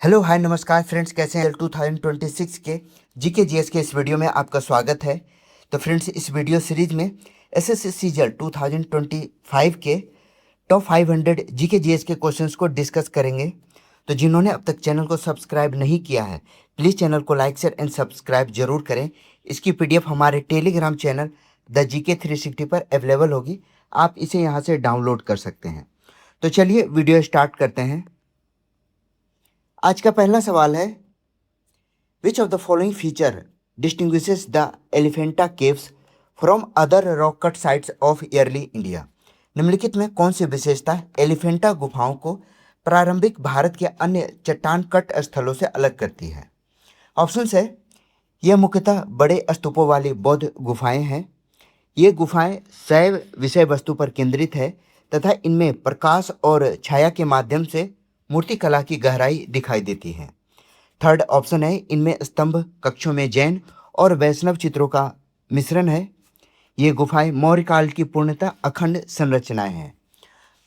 Hello hi नमस्कार friends, कैसे हैं? 2026 के जीके जीएस के इस वीडियो में आपका स्वागत है। तो फ्रेंड्स, इस वीडियो सीरीज में एसएससी सीजीएल 2025 के टॉप 500 जीके जीएस के क्वेश्चंस को डिस्कस करेंगे। तो जिन्होंने अब तक चैनल को सब्सक्राइब नहीं किया है, प्लीज़ चैनल को लाइक शेयर एंड सब्सक्राइब जरूर करें। इसकी पीडीएफ हमारे टेलीग्राम चैनल द जीके 360 पर अवेलेबल होगी, आप इसे यहाँ से डाउनलोड कर सकते हैं। तो चलिए वीडियो स्टार्ट करते हैं। आज का पहला सवाल है, which of the following feature distinguishes the Elephanta caves from other rock cut sites of yearly India? निम्नलिखित में कौन सी विशेषता एलिफेंटा गुफाओं को प्रारंभिक भारत के अन्य चट्टान कट स्थलों से अलग करती है? ऑप्शन है, यह मुख्यतः बड़े स्तूपों वाली बौद्ध गुफाएं हैं। ये गुफाएं शैव विषय वस्तु पर केंद्रित है तथा इनमें प्रकाश और छाया के माध्यम से मूर्तिकला की गहराई दिखाई देती है। थर्ड ऑप्शन है, इनमें स्तंभ कक्षों में जैन और वैष्णव चित्रों का मिश्रण है। ये गुफाएं मौर्य काल की पूर्णतः अखंड संरचनाएं हैं।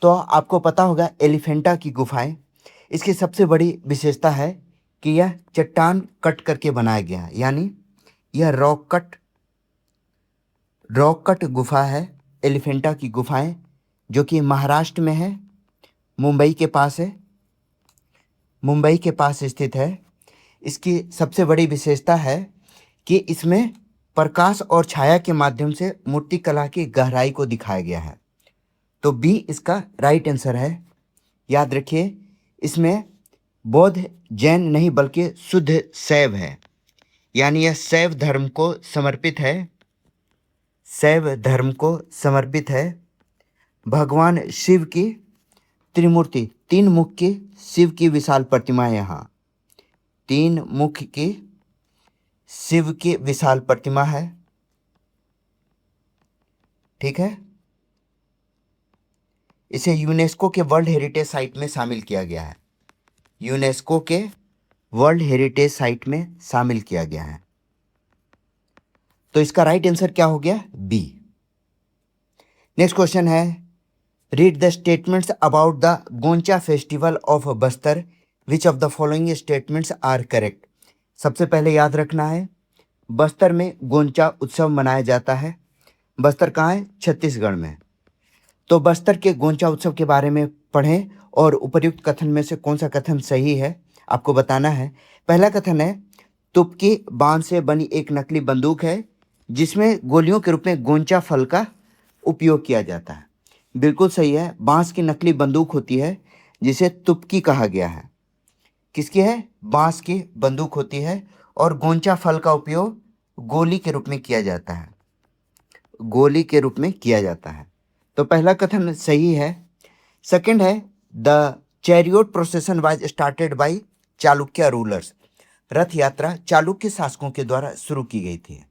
तो आपको पता होगा एलिफेंटा की गुफाएं, इसकी सबसे बड़ी विशेषता है कि यह चट्टान कट करके बनाया गया है, यानी यह रॉक कट गुफा है। एलिफेंटा की गुफाएं जो कि महाराष्ट्र में है, मुंबई के पास स्थित है। इसकी सबसे बड़ी विशेषता है कि इसमें प्रकाश और छाया के माध्यम से मूर्तिकला की गहराई को दिखाया गया है। तो बी इसका राइट आंसर है। याद रखिए, इसमें बौद्ध जैन नहीं बल्कि शुद्ध शैव है, यानी यह शैव धर्म को समर्पित है। भगवान शिव की त्रिमूर्ति, 3 मुख की शिव की विशाल प्रतिमा है। यहाँ 3 मुख की शिव की विशाल प्रतिमा है। ठीक है, इसे यूनेस्को के वर्ल्ड हेरिटेज साइट में शामिल किया गया है। यूनेस्को के वर्ल्ड हेरिटेज साइट में शामिल किया गया है। तो इसका राइट आंसर क्या हो गया? बी। नेक्स्ट क्वेश्चन है, read the statements about the Goncha festival of Bastar, which of the following statements are correct? सबसे पहले याद रखना है, बस्तर में गोंचा उत्सव मनाया जाता है। बस्तर कहाँ है? छत्तीसगढ़ में। तो बस्तर के गोंचा उत्सव के बारे में पढ़ें और उपर्युक्त कथन में से कौन सा कथन सही है आपको बताना है। पहला कथन है, तुपकी बांस से बनी एक नकली बंदूक है जिसमें गोलियों के रूप में गोंचा फल का उपयोग किया जाता है। बिल्कुल सही है, बांस की नकली बंदूक होती है जिसे तुपकी कहा गया है। किसकी है? बांस की बंदूक होती है और गोंचा फल का उपयोग गोली के रूप में किया जाता है। तो पहला कथन सही है। सेकंड है, the chariot procession was started by Chalukya rulers. Rath Yatra Chalukya शासकों के द्वारा शुरू की गई थी।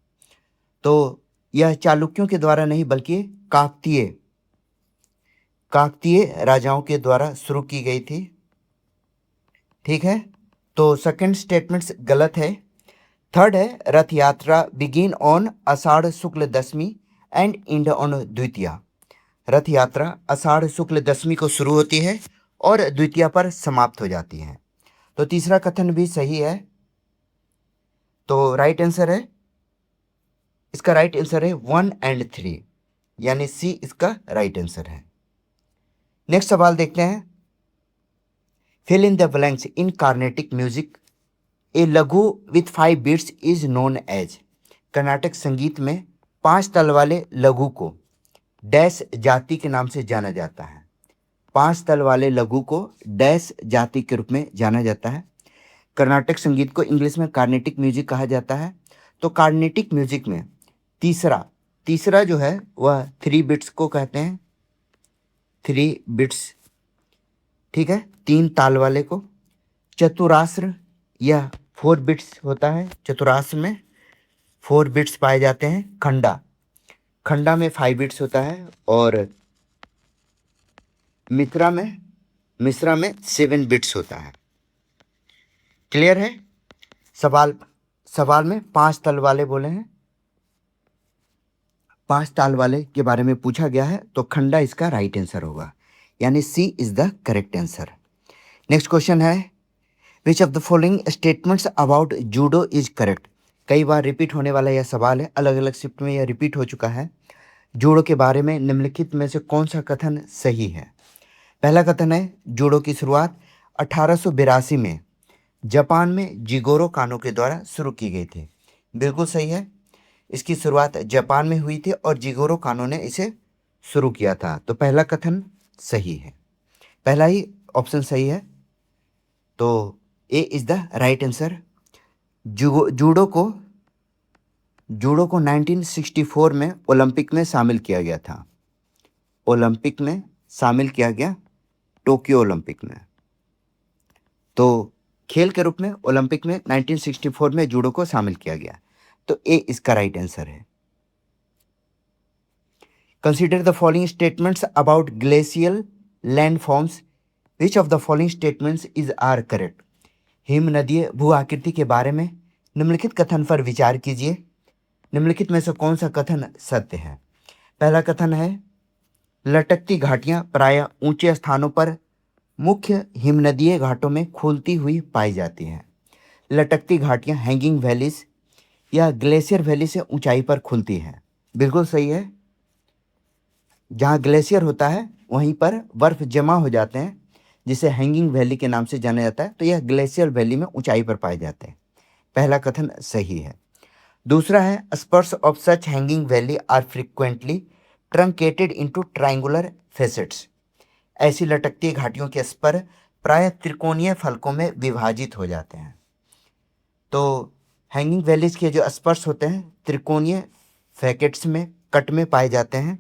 तो यह चालुक्यों के द्वारा नहीं बल्कि काकतीय राजाओं के द्वारा शुरू की गई थी। ठीक है, तो सेकंड स्टेटमेंट गलत है। थर्ड है, Rath Yatra begin on Ashadh Shukla Dashami and end on Dwitiya. Rath Yatra आषाढ़ शुक्ल दशमी को शुरू होती है और द्वितीया पर समाप्त हो जाती है। तो तीसरा कथन भी सही है। तो राइट आंसर है, इसका राइट आंसर है 1 और 3, यानी सी इसका राइट आंसर है। नेक्स्ट सवाल देखते हैं, fill in the blanks in Carnatic music a laghu with 5 beats is known as. Karnataka संगीत में 5 ताल वाले लघु को डैश जाति के नाम से जाना जाता है। 5 ताल वाले लघु को डैश जाति के रूप में जाना जाता है। कर्नाटक संगीत को इंग्लिश में कार्नेटिक म्यूजिक कहा जाता है। तो कार्नेटिक म्यूजिक में तीसरा जो है वह 3 बिट्स को कहते हैं। 3 बिट्स, ठीक है, 3 ताल वाले को। चतुरास्र यह 4 बिट्स होता है। चतुरास्र में 4 बिट्स पाए जाते हैं। खंडा में 5 बिट्स होता है और मिश्रा में 7 बिट्स होता है। क्लियर है? सवाल में 5 ताल वाले बोले हैं, 5 ताल वाले के बारे में पूछा गया है, तो खंडा इसका राइट आंसर होगा, यानी C is the correct answer. Next question है, which of the following statements about judo is correct. कई बार रिपीट होने वाला यह सवाल है, अलग अलग शिफ्ट में यह रिपीट हो चुका है। जूडो के बारे में निम्नलिखित में से कौन सा कथन सही है। पहला कथन है जूडो की शुरुआत 1882 में जापान में जिगोरो कानो के द्वारा शुरू की गई थी। बिल्कुल सही है, इसकी शुरुआत जापान में हुई थी और जिगोरो कानो ने इसे शुरू किया था। तो पहला कथन सही है, पहला ही ऑप्शन सही है। तो A is the right answer. Judo को 1964 में ओलंपिक में शामिल किया गया था। ओलंपिक में शामिल किया गया, टोक्यो ओलंपिक में। तो खेल के रूप में ओलंपिक में 1964 में जूडो को शामिल किया गया। तो ए इसका राइट आंसर है। Consider the following statements about glacial landforms. Which of the following statements is are correct. हिम नदीय भू आकृति के बारे में निम्नलिखित कथन पर विचार कीजिए। निम्नलिखित में से कौन सा कथन सत्य है। पहला कथन है लटकती घाटियां प्रायः ऊंचे स्थानों पर मुख्य हिमनदीय घाटों में खुलती हुई पाई जाती हैं। लटकती घाटियां हैंगिंग वैलीज या ग्लेशियर वैली से ऊंचाई पर खुलती हैं। बिल्कुल सही है, जहाँ ग्लेशियर होता है वहीं पर बर्फ जमा हो जाते हैं, जिसे हैंगिंग वैली के नाम से जाना जाता है। तो यह ग्लेशियर वैली में ऊंचाई पर पाए जाते हैं। पहला कथन सही है। दूसरा है spurs of such hanging valley are frequently truncated into triangular facets. ऐसी लटकती घाटियों के स्पर प्राय त्रिकोणीय फलकों में विभाजित हो जाते हैं। तो हैंगिंग वैलीज के जो स्पर्स होते हैं त्रिकोणीय फैकेट्स में, कट में पाए जाते हैं,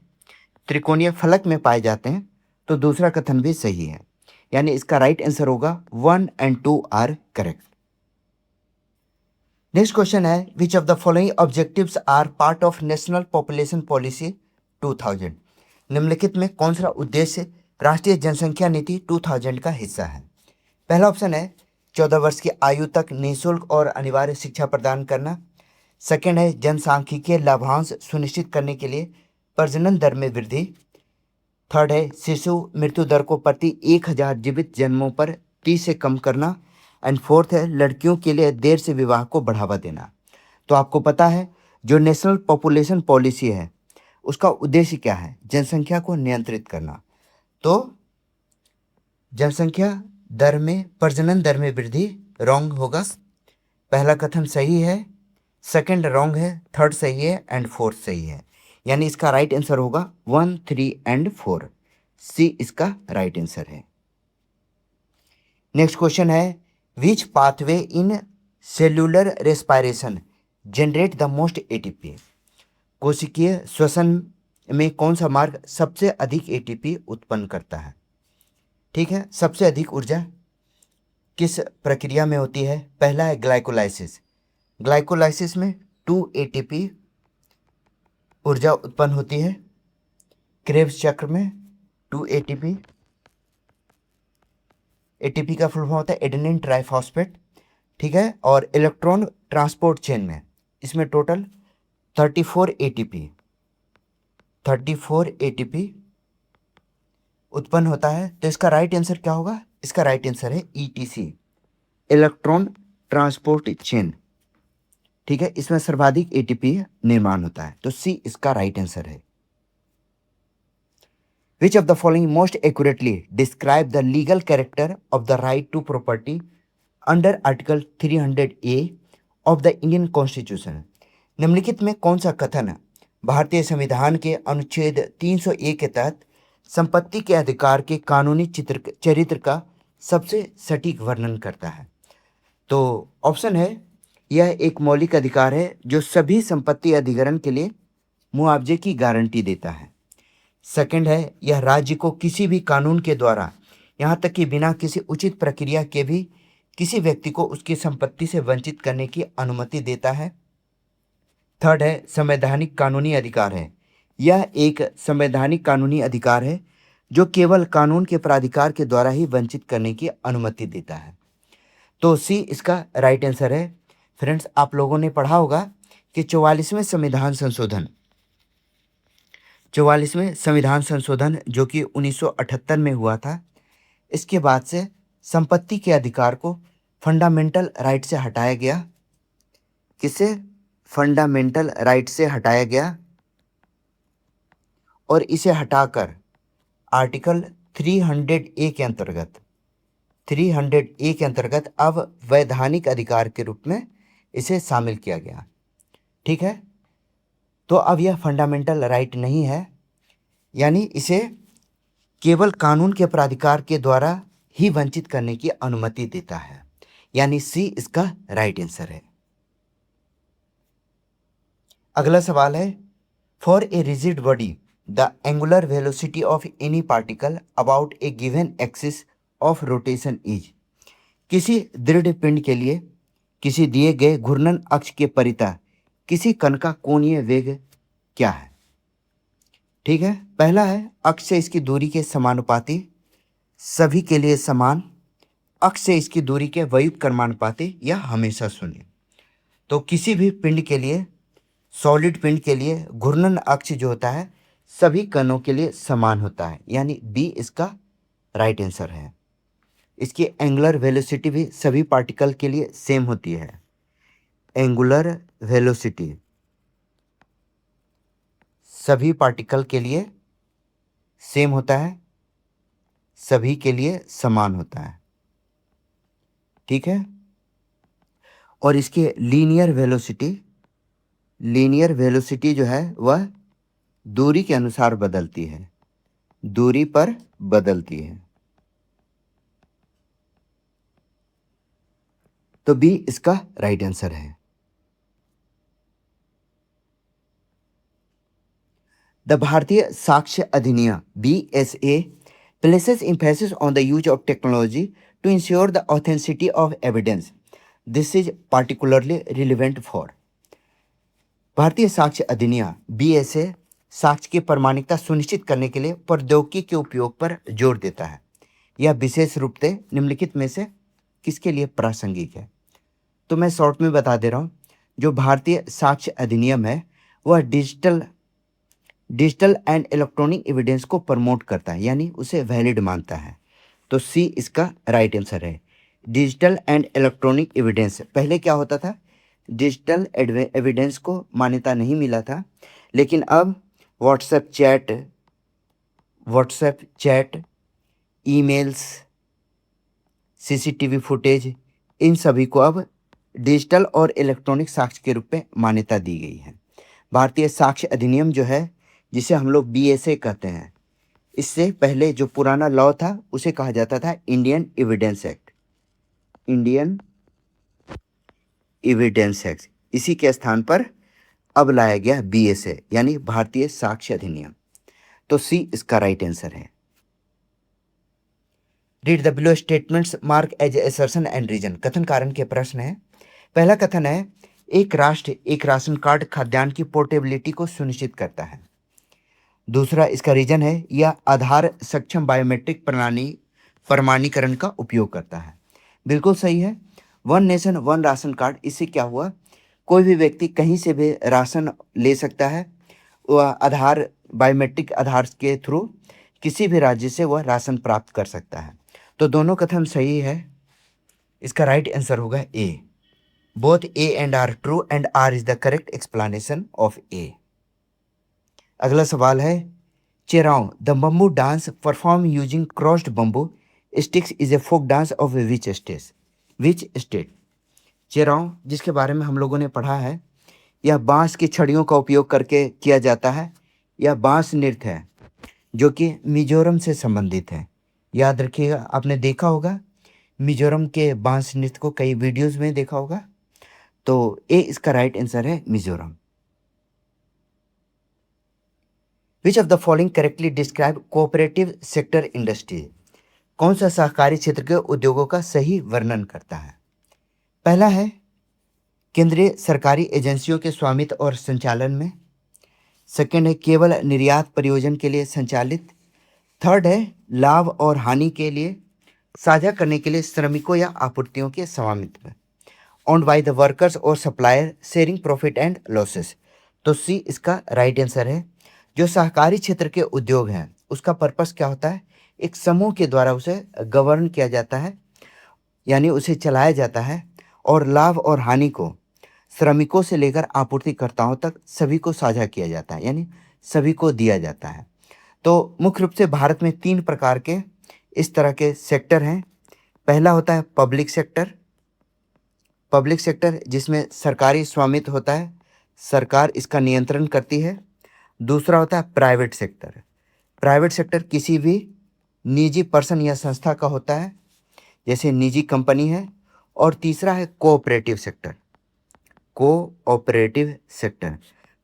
त्रिकोणीय फलक में पाए जाते हैं। तो दूसरा कथन भी सही है, यानी इसका राइट आंसर होगा 1 और 2 आर करेक्ट। नेक्स्ट क्वेश्चन है which of the following objectives are part of national population policy 2000। निम्नलिखित में कौन सा उद्देश्य राष्ट्रीय जनसंख्या नीति 2000 का हिस्सा है। पहला ऑप्शन है 14 वर्ष की आयु तक निःशुल्क और अनिवार्य शिक्षा प्रदान करना। सेकंड है जनसांख्यिकीय लाभांश सुनिश्चित करने के लिए प्रजनन दर में वृद्धि। थर्ड है शिशु मृत्यु दर को प्रति 1000 जीवित जन्मों पर 30 से कम करना। एंड फोर्थ है लड़कियों के लिए देर से विवाह को बढ़ावा देना। तो आपको पता है जो नेशनल पॉपुलेशन पॉलिसी है उसका उद्देश्य क्या है, जनसंख्या को नियंत्रित करना। तो जनसंख्या दर में, प्रजनन दर में वृद्धि रॉन्ग होगा। पहला कथन सही है, सेकंड रॉन्ग है, थर्ड सही है एंड फोर्थ सही है। यानी इसका राइट आंसर होगा 1, 3 एंड 4। सी इसका राइट आंसर है। नेक्स्ट क्वेश्चन है which pathway in cellular respiration generate the most ATP. कोशिकीय श्वसन में कौन सा मार्ग सबसे अधिक एटीपी उत्पन्न करता है। ठीक है, सबसे अधिक ऊर्जा किस प्रक्रिया में होती है। पहला है ग्लाइकोलाइसिस। ग्लाइकोलाइसिस में 2 एटीपी ऊर्जा उत्पन्न होती है। क्रेब्स चक्र में 2 एटीपी, एटीपी का फुल फॉर्म होता है एडेनिन ट्राइफॉस्फेट। ठीक है, और इलेक्ट्रॉन ट्रांसपोर्ट चेन में इसमें टोटल 34 एटीपी उत्पन्न होता है। तो इसका राइट आंसर क्या होगा। इसका राइट आंसर है ईटीसी, इलेक्ट्रॉन ट्रांसपोर्ट चेन। ठीक है, इसमें सर्वाधिक एटीपी निर्माण होता है। तो सी इसका राइट आंसर है। Which of the following most accurately describe the legal character of the right to property under Article 300A of the Indian Constitution? निम्नलिखित में कौन सा कथन भारतीय संविधान के अनुच्छेद 301 के तहत संपत्ति के अधिकार के कानूनी चरित्र का सबसे सटीक वर्णन करता है। तो ऑप्शन है यह एक मौलिक अधिकार है जो सभी संपत्ति अधिग्रहण के लिए मुआवजे की गारंटी देता है। सेकंड है यह राज्य को किसी भी कानून के द्वारा, यहाँ तक कि बिना किसी उचित प्रक्रिया के भी, किसी व्यक्ति को उसकी संपत्ति से वंचित करने की अनुमति देता है। थर्ड है संवैधानिक कानूनी अधिकार है। यह एक संवैधानिक कानूनी अधिकार है जो केवल कानून के प्राधिकार के द्वारा ही वंचित करने की अनुमति देता है। तो सी इसका राइट आंसर है। फ्रेंड्स, आप लोगों ने पढ़ा होगा कि 44वें संविधान संशोधन जो कि 1978 में हुआ था, इसके बाद से संपत्ति के अधिकार को फंडामेंटल राइट से हटाया गया। किसे? फंडामेंटल राइट से हटाया गया और इसे हटाकर आर्टिकल 300A के अंतर्गत 300A के अंतर्गत अब वैधानिक अधिकार के रूप में इसे शामिल किया गया। ठीक है, तो अब यह फंडामेंटल राइट नहीं है, यानी इसे केवल कानून के प्राधिकार के द्वारा ही वंचित करने की अनुमति देता है, यानी सी इसका राइट आंसर है। अगला सवाल है, for a rigid body the angular velocity of any particle about A given axis of rotation is. किसी दृढ़ पिंड के लिए किसी दिए गए घूर्णन अक्ष के परितः किसी कण का कोणीय वेग क्या है? ठीक है, पहला है अक्ष से इसकी दूरी के समानुपाती, सभी के लिए समान, अक्ष से इसकी दूरी के व्युत्क्रमानुपाती क्रमानुपाती या हमेशा शून्य। तो किसी भी पिंड के लिए, सॉलिड पिंड के लिए घूर्णन अक्ष जो होता है सभी कणों के लिए समान होता है, यानी बी इसका राइट आंसर है। इसकी एंगुलर वेलोसिटी भी सभी पार्टिकल के लिए सेम होती है। एंगुलर वेलोसिटी सभी पार्टिकल के लिए सेम होता है, सभी के लिए समान होता है। ठीक है, और इसके लीनियर वेलोसिटी जो है वह दूरी के अनुसार बदलती है, दूरी पर बदलती है। तो बी इसका राइट आंसर है। द भारतीय साक्ष्य अधिनियम BSA places emphasis on the use of technology to ensure the authenticity of evidence. This is particularly relevant for। भारतीय साक्ष्य अधिनियम BSA साक्ष्य की प्रामाणिकता सुनिश्चित करने के लिए प्रौद्योगिकी के उपयोग पर जोर देता है। यह विशेष रूप से निम्नलिखित में से किसके लिए प्रासंगिक है? तो मैं शॉर्ट में बता दे रहा हूँ। जो भारतीय साक्ष्य अधिनियम है वह डिजिटल एंड इलेक्ट्रॉनिक एविडेंस को प्रमोट करता है, यानी उसे वैलिड मानता है। तो सी इसका राइट आंसर है। डिजिटल एंड इलेक्ट्रॉनिक एविडेंस, पहले क्या होता था, डिजिटल एविडेंस को मान्यता नहीं मिला था, लेकिन अब WhatsApp chat, emails, CCTV footage, इन सभी को अब डिजिटल और इलेक्ट्रॉनिक साक्ष्य के रूप में मान्यता दी गई है। भारतीय साक्ष्य अधिनियम जो है, जिसे हम लोग BSA कहते हैं, इससे पहले जो पुराना लॉ था उसे कहा जाता था Indian evidence act. Indian evidence act, इसी के स्थान पर अब लाया गया BSA, यानी भारतीय साक्ष्य अधिनियम। तो सी इसका राइट आंसर है। Read the below statements mark as assertion and reason. कथन कारण के प्रश्न है। पहला कथन है, एक राष्ट्र एक राशन कार्ड खाद्यान्न की पोर्टेबिलिटी को सुनिश्चित करता है। दूसरा इसका रीजन है, यह आधार सक्षम बायोमेट्रिक प्रमाणीकरण का उपयोग करता है। बिल्कुल सही है। One nation one ration card, इससे क्या हुआ, कोई भी व्यक्ति कहीं से भी राशन ले सकता है। वह आधार बायोमेट्रिक आधार के थ्रू किसी भी राज्य से वह राशन प्राप्त कर सकता है। तो दोनों कथन सही है। इसका राइट आंसर होगा A. Both A and R true and R is the correct explanation of A. अगला सवाल है, Cheraw the bamboo dance perform using crossed bamboo sticks is a folk dance of which state. Cheraw, जिसके बारे में हम लोगों ने पढ़ा है, यह बांस की छड़ियों का उपयोग करके किया जाता है। यह बांस नृत्य है जो कि मिजोरम से संबंधित है। याद रखिएगा, आपने देखा होगा मिजोरम के बांस नृत्य को, कई वीडियोस में देखा होगा। तो ए इसका राइट आंसर है मिजोरम। विच of the following correctly describe cooperative sector industry. कौन सा सहकारी क्षेत्र के उद्योगों का सही वर्णन करता है? पहला है, केंद्रीय सरकारी एजेंसियों के स्वामित्व और संचालन में। सेकंड है, केवल निर्यात प्रयोजन के लिए संचालित। थर्ड है, लाभ और हानि के लिए साझा करने के लिए श्रमिकों या आपूर्तियों के स्वामित्व में। ओन्ड बाय द वर्कर्स और supplier, sharing profit and losses. तो सी इसका राइट आंसर है। जो सहकारी क्षेत्र के उद्योग हैं उसका पर्पस क्या होता है, एक समूह के द्वारा उसे गवर्न किया जाता है यानी उसे चलाया जाता है और लाभ और हानि को श्रमिकों से लेकर आपूर्तिकर्ताओं तक सभी को साझा किया जाता है, यानी सभी को दिया जाता है। तो मुख्य रूप से भारत में 3 प्रकार के इस तरह के सेक्टर हैं। पहला होता है पब्लिक सेक्टर। पब्लिक सेक्टर जिसमें सरकारी स्वामित्व होता है, सरकार इसका नियंत्रण करती है। दूसरा होता है प्राइवेट सेक्टर। प्राइवेट सेक्टर किसी भी निजी पर्सन या संस्था का होता है, जैसे निजी कंपनी है। और तीसरा है cooperative sector. Cooperative sector,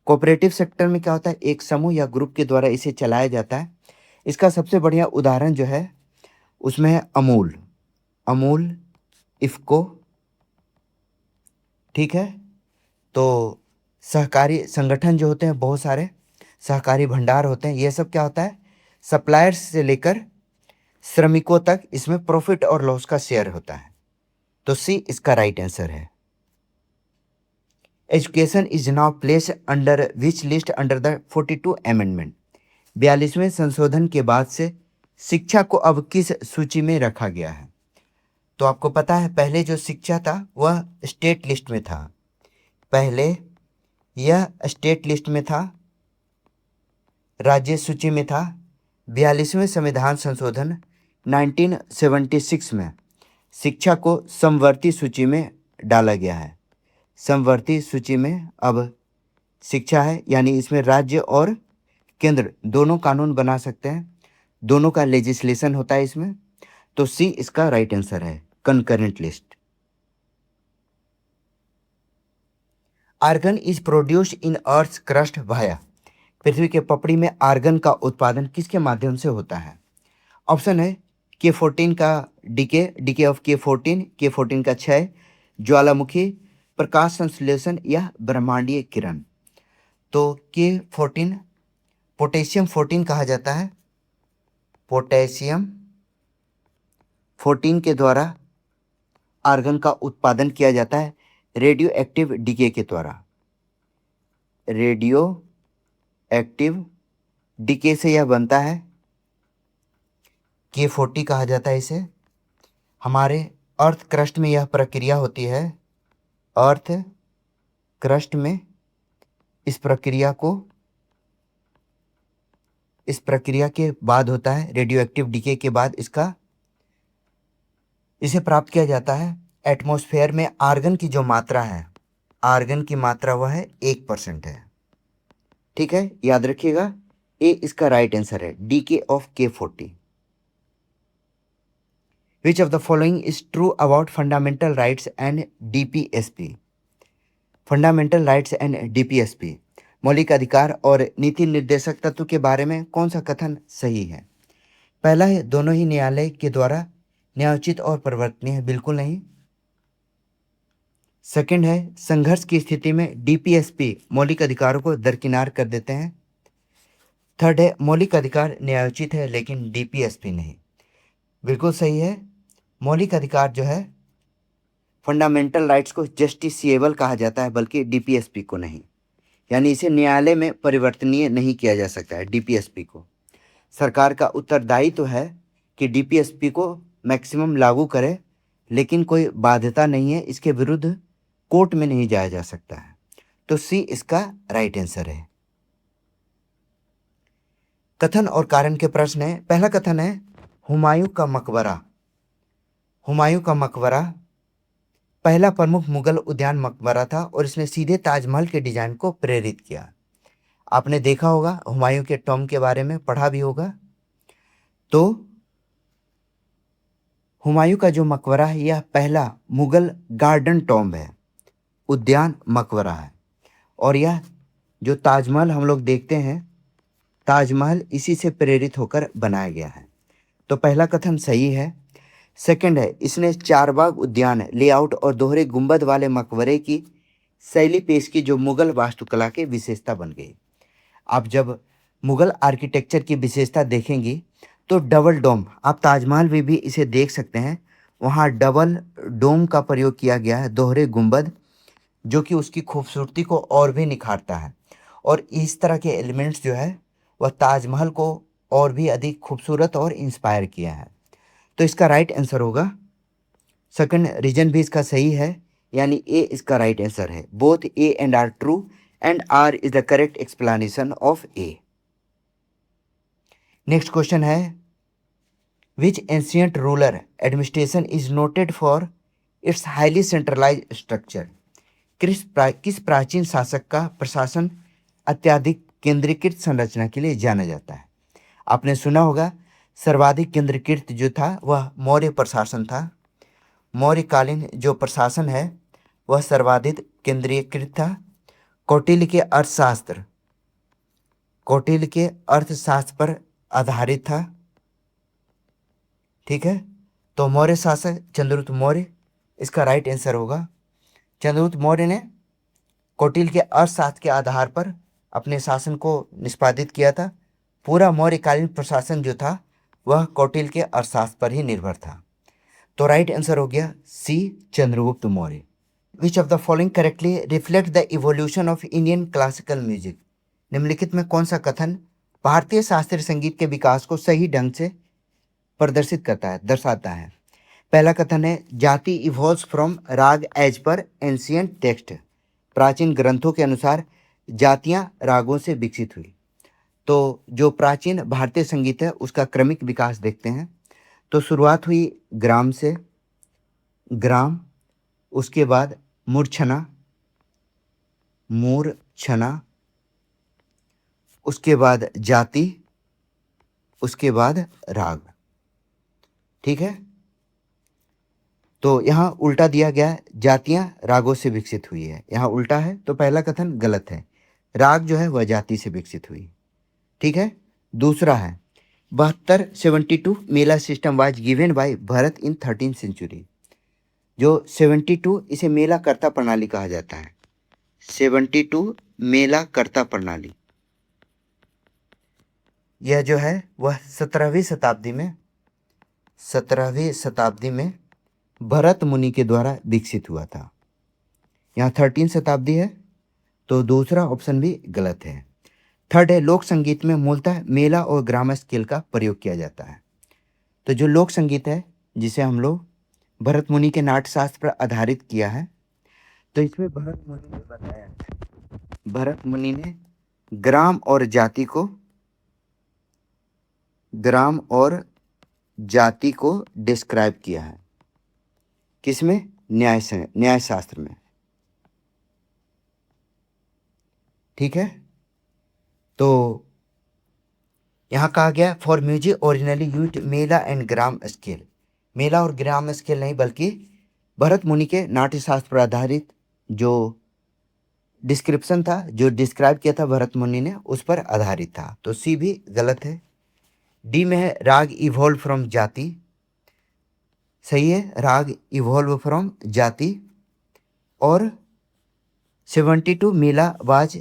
cooperative sector में क्या होता है, एक समूह या ग्रुप के द्वारा इसे चलाया जाता है। इसका सबसे बढ़िया उदाहरण जो है उसमें है अमूल, अमूल, इफ़को, ठीक है। तो सहकारी संगठन जो होते हैं, बहुत सारे सहकारी भंडार होते हैं, ये सब क्या होता है, सप्लायर्स से लेकर श्रमिकों तक इसमें प्रॉफिट और लॉस का शेयर होता है। तो सी इसका राइट आंसर है। Education is now place under which list under the 42 amendment. 42वें संशोधन के बाद से शिक्षा को अब किस सूची में रखा गया है? तो आपको पता है पहले जो शिक्षा था वह स्टेट लिस्ट में था, पहले यह स्टेट लिस्ट में था, राज्य सूची में था। 42वें संविधान संशोधन 1976 में शिक्षा को समवर्ती सूची में डाला गया है। समवर्ती सूची में अब शिक्षा है, यानी इसमें राज्य और केंद्र दोनों कानून बना सकते हैं, दोनों का लेजिस्लेशन होता है इसमें। तो सी इसका राइट आंसर है, concurrent list. Argon is produced in earth crust via. पृथ्वी के पपड़ी में आर्गन का उत्पादन किसके माध्यम से होता है? ऑप्शन है K14 का डीके ऑफ K14 का क्षय, ज्वालामुखी, प्रकाश संश्लेषण या ब्रह्मांडीय किरण। तो K14 पोटेशियम 14 कहा जाता है, पोटेशियम 14 के द्वारा आर्गन का उत्पादन किया जाता है रेडियो एक्टिव डीके के द्वारा। रेडियो एक्टिव डीके से यह बनता है, K40 कहा जाता है इसे। हमारे अर्थ क्रस्ट में यह प्रक्रिया होती है, अर्थ क्रस्ट में इस प्रक्रिया के बाद होता है, रेडियो एक्टिव डीके के बाद इसे प्राप्त किया जाता है। एटमॉस्फेयर में आर्गन की जो मात्रा है, आर्गन की मात्रा वह है 1% है, ठीक है, याद रखिएगा। ए इसका राइट आंसर है, DK of K40। Which of the following is true about fundamental rights and DPSP? Fundamental rights and DPSP, मौलिक अधिकार और नीति निर्देशक तत्व के बारे में कौन सा कथन सही है? पहला है दोनों ही न्यायालय के द्वारा न्यायोचित और परिवर्तनीय है, बिल्कुल नहीं। सेकंड है संघर्ष की स्थिति में DPSP मौलिक अधिकारों को दरकिनार कर देते हैं। थर्ड है मौलिक अधिकार न्यायोचित है लेकिन DPSP नहीं, बिल्कुल सही है। मौलिक अधिकार जो है फंडामेंटल राइट्स को जस्टिसिएबल कहा जाता है, बल्कि DPSP को नहीं, यानी इसे न्यायालय में परिवर्तनीय नहीं किया जा सकता है। DPSP को सरकार का उत्तरदायित्व तो है कि DPSP को मैक्सिमम लागू करे, लेकिन कोई बाध्यता नहीं है, इसके विरुद्ध कोर्ट में नहीं जाया जा सकता है। तो सी इसका राइट आंसर है। कथन और कारण के प्रश्न है। पहला कथन है हुमायूं का मकबरा। हुमायूं का मकबरा पहला प्रमुख मुगल उद्यान मकबरा था और इसने सीधे ताजमहल के डिजाइन को प्रेरित किया। आपने देखा होगा हुमायूं के टॉम के बारे में, पढ़ा भी होगा। तो हुमायूं का जो मकबरा है यह पहला मुगल गार्डन टॉम्ब है, उद्यान मकबरा है। और यह जो ताजमहल हम लोग देखते हैं, ताजमहल इसी से प्रेरित होकर बनाया गया है। तो पहला कथन सही है। सेकंड है इसने चारबाग उद्यान लेआउट और दोहरे गुंबद वाले मकबरे की शैली पेश की, जो मुगल वास्तुकला की विशेषता बन गई। आप जब मुगल आर्किटेक्चर की विशेषता देखेंगी तो डबल डोम, आप ताजमहल में भी इसे देख सकते हैं, वहाँ डबल डोम का प्रयोग किया गया है, दोहरे गुंबद, जो कि उसकी खूबसूरती को और भी निखारता है। और इस तरह के एलिमेंट्स जो है वह ताजमहल को और भी अधिक खूबसूरत और इंस्पायर किया है। तो इसका राइट आंसर होगा सेकंड रीजन भी इसका सही है, यानी ए इसका राइट आंसर है। Both A and R true and R is the correct explanation of A. Next question है, which ancient ruler administration is noted for its highly centralised structure. किस प्राचीन शासक का प्रशासन अत्यधिक केंद्रीकृत संरचना के लिए जाना जाता है? आपने सुना होगा सर्वाधिक केंद्रीकृत जो था वह मौर्य प्रशासन था। मौर्यकालीन जो प्रशासन है वह सर्वाधिक केंद्रीकृत था। कौटिल्य के अर्थशास्त्र पर आधारित था। ठीक है, तो मौर्य शासक चंद्रगुप्त मौर्य इसका राइट आंसर होगा। चंद्रगुप्त मौर्य ने कौटिल्य के अर्थशास्त्र के आधार पर अपने शासन को निष्पादित किया था। पूरा मौर्यकालीन प्रशासन जो था वह कौटिल्य के अर्थशास्त्र पर ही निर्भर था। तो राइट आंसर हो गया C, Chandragupta Maurya. Which of the following correctly reflect the evolution of Indian classical music. निम्नलिखित में कौन सा कथन भारतीय शास्त्रीय संगीत के विकास को सही ढंग से प्रदर्शित करता है, दर्शाता है? पहला कथन है, जाति इवॉल्व्स फ्रॉम राग एज पर एंशियंट टेक्स्ट। प्राचीन ग्रंथों के अनुसार जातियां रागों से विकसित हुई। तो जो प्राचीन भारतीय संगीत है उसका क्रमिक विकास देखते हैं। तो शुरुआत हुई ग्राम से, ग्राम, उसके बाद मूर्छना, उसके बाद जाति, उसके बाद राग। ठीक है, तो यहाँ उल्टा दिया गया है, जातियां रागों से विकसित हुई है, यहाँ उल्टा है, तो पहला कथन गलत है। राग जो है वह जाति से विकसित हुई। ठीक है, दूसरा है 72 mela system was given by Bharata in 13th century. जो 72 इसे मेला कर्ता प्रणाली कहा जाता है। 72 मेला कर्ता प्रणाली यह जो है वह 17वीं शताब्दी में भरत मुनि के द्वारा विकसित हुआ था। यहाँ 13वीं शताब्दी है, तो दूसरा ऑप्शन भी गलत है। थर्ड है, लोक संगीत में मूलतः मेला और ग्राम स्केल का प्रयोग किया जाता है। तो जो लोक संगीत है जिसे हम लोग भरत मुनि के नाट्यशास्त्र पर आधारित किया है, तो इसमें भरत मुनि ने बताया है, भरत मुनि ने ग्राम और जाति को डिस्क्राइब किया है। किसमें? न्याय शास्त्र में। ठीक है, तो यहाँ कहा गया for music originally used mela and grama scale. Mela और ग्राम स्केल नहीं, बल्कि भरत मुनि के नाट्यशास्त्र पर आधारित जो डिस्क्रिप्शन था, जो डिस्क्राइब किया था भरत मुनि ने, उस पर आधारित था। तो सी भी गलत है। डी में है राग इवॉल्व फ्रॉम जाति। सही है, राग इवॉल्व फ्रॉम जाति। और 72 मेला वाज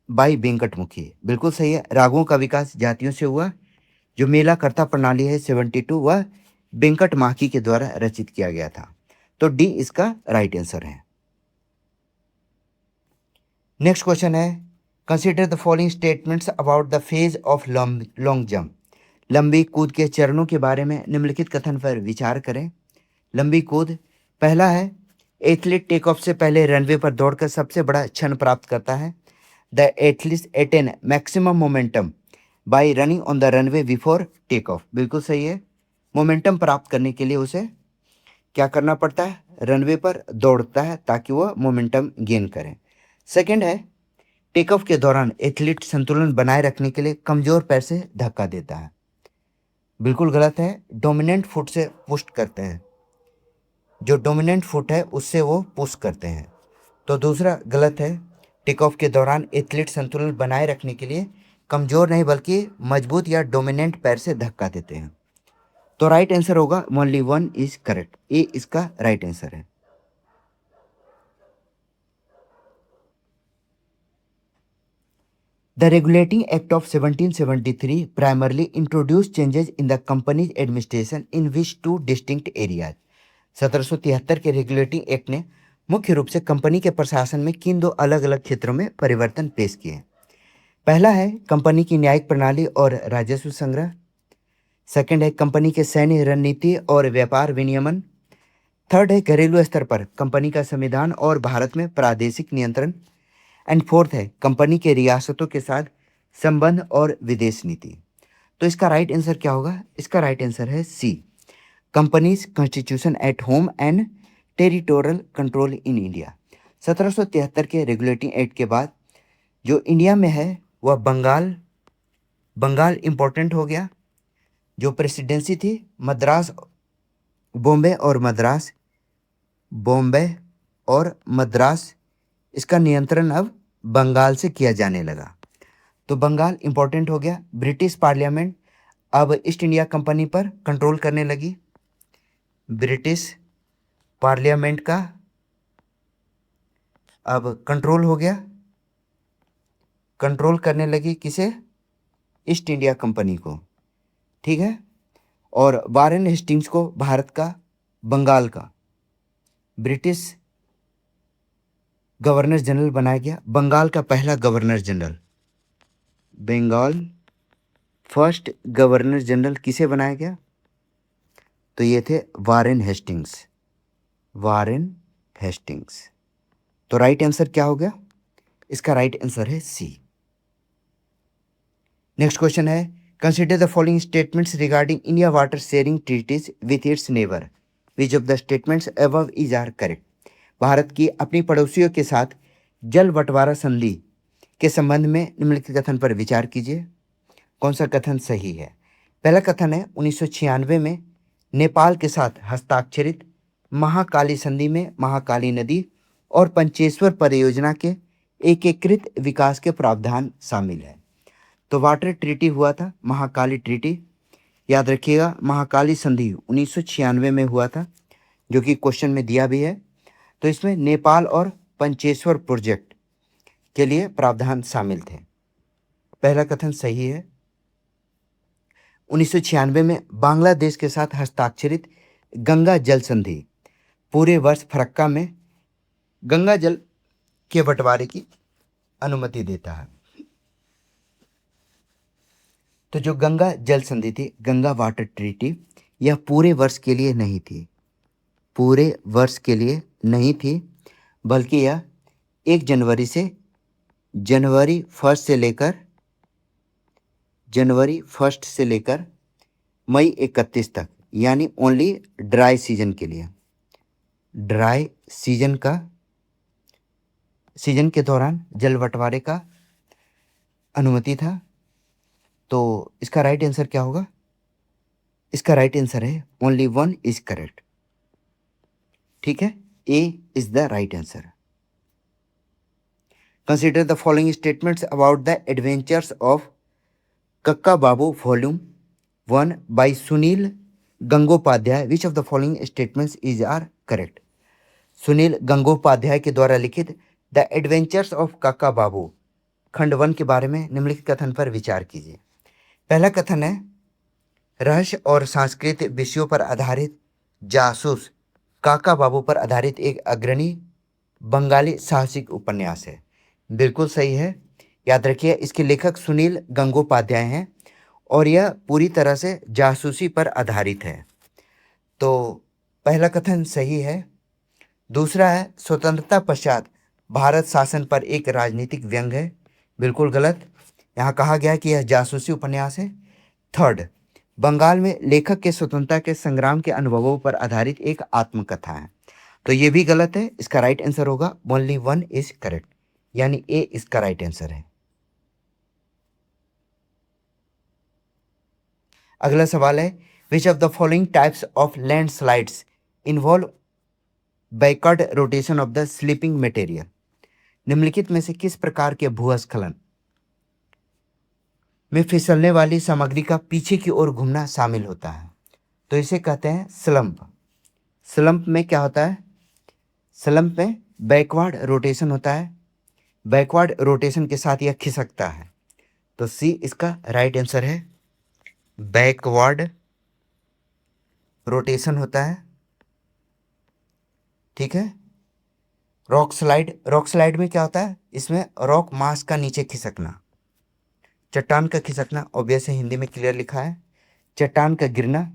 बाई वेंकटमुखी, बिल्कुल सही है। रागों का विकास जातियों से हुआ। जो मेला कर्ता प्रणाली है 72 वह वेंकटमाखी के द्वारा रचित किया गया था। तो डी इसका राइट आंसर है। नेक्स्ट क्वेश्चन है, consider the following statements about the phase of long jump. लंबी कूद के चरणों के बारे में निम्नलिखित कथन पर विचार करें। लंबी कूद, पहला है, एथलीट टेक ऑफ से पहले रनवे पर दौड़कर सबसे बड़ा क्षण प्राप्त करता है। The athlete attain maximum momentum by running on the runway before take off. बिल्कुल सही है। मोमेंटम प्राप्त करने के लिए उसे क्या करना पड़ता है? रनवे पर दौड़ता है ताकि वह मोमेंटम गेन करें। सेकंड है, टेक ऑफ के दौरान एथलीट संतुलन बनाए रखने के लिए कमजोर पैर से धक्का देता है। बिल्कुल गलत है। डोमिनेंट फुट से पुश करते हैं, जो डोमिनेंट फुट है उससे वो पुश करते हैं। तो दूसरा गलत है। टेक ऑफ के दौरान एथलीट संतुलन बनाए रखने के लिए कमजोर नहीं बल्कि मजबूत या डोमिनेंट पैर से धक्का देते हैं। तो राइट आंसर होगा ओनली वन इज करेक्ट, ए इसका राइट आंसर है। The Regulating Act of 1773 primarily introduced changes in the company's administration in which two distinct areas। 1773 के रेगुलेटिंग एक्ट ने मुख्य रूप से कंपनी के प्रशासन में किन दो अलग अलग क्षेत्रों में परिवर्तन पेश किए? पहला है कंपनी की न्यायिक प्रणाली और राजस्व संग्रह। सेकंड है कंपनी के सैन्य रणनीति और व्यापार विनियमन। थर्ड है घरेलू स्तर पर कंपनी का संविधान और भारत में प्रादेशिक नियंत्रण। एंड फोर्थ है कंपनी के रियासतों के साथ संबंध और विदेश नीति। तो इसका राइट आंसर क्या होगा? इसका राइट आंसर है C, company's constitution at home and territorial control in India. 1773 के रेगुलेटिंग एक्ट के बाद जो इंडिया में है वह बंगाल इंपॉर्टेंट हो गया। जो प्रेसिडेंसी थी मद्रास, बॉम्बे और मद्रास, इसका नियंत्रण अब बंगाल से किया जाने लगा। तो बंगाल इंपॉर्टेंट हो गया। ब्रिटिश पार्लियामेंट अब ईस्ट इंडिया कंपनी पर कंट्रोल करने लगी। ब्रिटिश पार्लियामेंट का अब कंट्रोल हो गया, कंट्रोल करने लगी किसे? ईस्ट इंडिया कंपनी को, ठीक है। और वारेन हेस्टिंग्स को भारत का, बंगाल का ब्रिटिश गवर्नर जनरल बनाया गया। बंगाल का पहला governor general, Bengal first governor general किसे बनाया गया? तो ये थे वारेन हेस्टिंग्स। तो राइट आंसर क्या हो गया? इसका राइट आंसर है सी। नेक्स्ट क्वेश्चन है consider the following statements regarding India water sharing treaties with its neighbour, which of the statements above is are correct. Bharat की अपनी पड़ोसियों के साथ जल बंटवारा संधि के संबंध में निम्नलिखित कथन पर विचार कीजिए। कौन सा कथन सही है? पहला कथन है 1996 में नेपाल के साथ हस्ताक्षरित महाकाली संधि में महाकाली नदी और पंचेश्वर परियोजना के एकीकृत विकास के प्रावधान शामिल है। तो वाटर ट्रीटी हुआ था, महाकाली ट्रीटी, याद रखिएगा। महाकाली संधि 1996 में हुआ था, जो कि क्वेश्चन में दिया भी है। तो इसमें नेपाल और पंचेश्वर प्रोजेक्ट के लिए प्रावधान शामिल थे। पहला कथन सही है। 1996 में बांग्लादेश के साथ हस्ताक्षरित गंगा जल संधि पूरे वर्ष फरक्का में गंगा जल के बंटवारे की अनुमति देता है। तो जो गंगा जल संधि थी, गंगा वाटर ट्रीटी, यह पूरे वर्ष के लिए नहीं थी, बल्कि यह 1 जनवरी 1 से लेकर मई 31 तक, यानी ओनली ड्राई सीजन के लिए, ड्राई सीजन के दौरान जल बंटवारे का अनुमति था। तो इसका राइट आंसर क्या होगा? इसका राइट आंसर है ओनली 1 इज करेक्ट, ठीक है। A is the right answer. Consider the following statements about the adventures of Kakababu volume 1 by Sunil Gangopadhyay, which of the following statements is are correct. Sunil Gangopadhyay के द्वारा लिखित the adventures of कक्का बाबू खंड 1 के बारे में निम्नलिखित कथन पर विचार कीजिए। पहला कथन है रहस्य और सांस्कृतिक विषयों पर आधारित जासूस काका बाबू पर आधारित एक अग्रणी बंगाली साहसिक उपन्यास है। बिल्कुल सही है, याद रखिए। इसके लेखक सुनील गंगोपाध्याय हैं और यह पूरी तरह से जासूसी पर आधारित है। तो पहला कथन सही है। दूसरा है स्वतंत्रता पश्चात भारत शासन पर एक राजनीतिक व्यंग है। बिल्कुल गलत, यहाँ कहा गया कि यह जासूसी उपन्यास है। थर्ड, बंगाल में लेखक के स्वतंत्रता के संग्राम के अनुभवों पर आधारित एक आत्मकथा है। तो ये भी गलत है। इसका राइट आंसर होगा ओनली 1 इज करेक्ट, यानी ए इसका राइट आंसर है। अगला सवाल है which of the following types of landslides involve backward rotation of the sleeping material. निम्नलिखित में से किस प्रकार के भूस्खलन में फिसलने वाली सामग्री का पीछे की ओर घूमना शामिल होता है? तो इसे कहते हैं स्लंप। स्लंप में क्या होता है? स्लंप में बैकवर्ड रोटेशन होता है। बैकवर्ड रोटेशन के साथ यह खिसकता है। तो सी इसका राइट आंसर है। बैकवर्ड रोटेशन होता है, ठीक है। रॉक स्लाइड में क्या होता है? इसमें रॉक मास का नीचे खिसकना, चट्टान का खिसकना, ऑब्वियस है, हिंदी में क्लियर लिखा है। चट्टान का गिरना,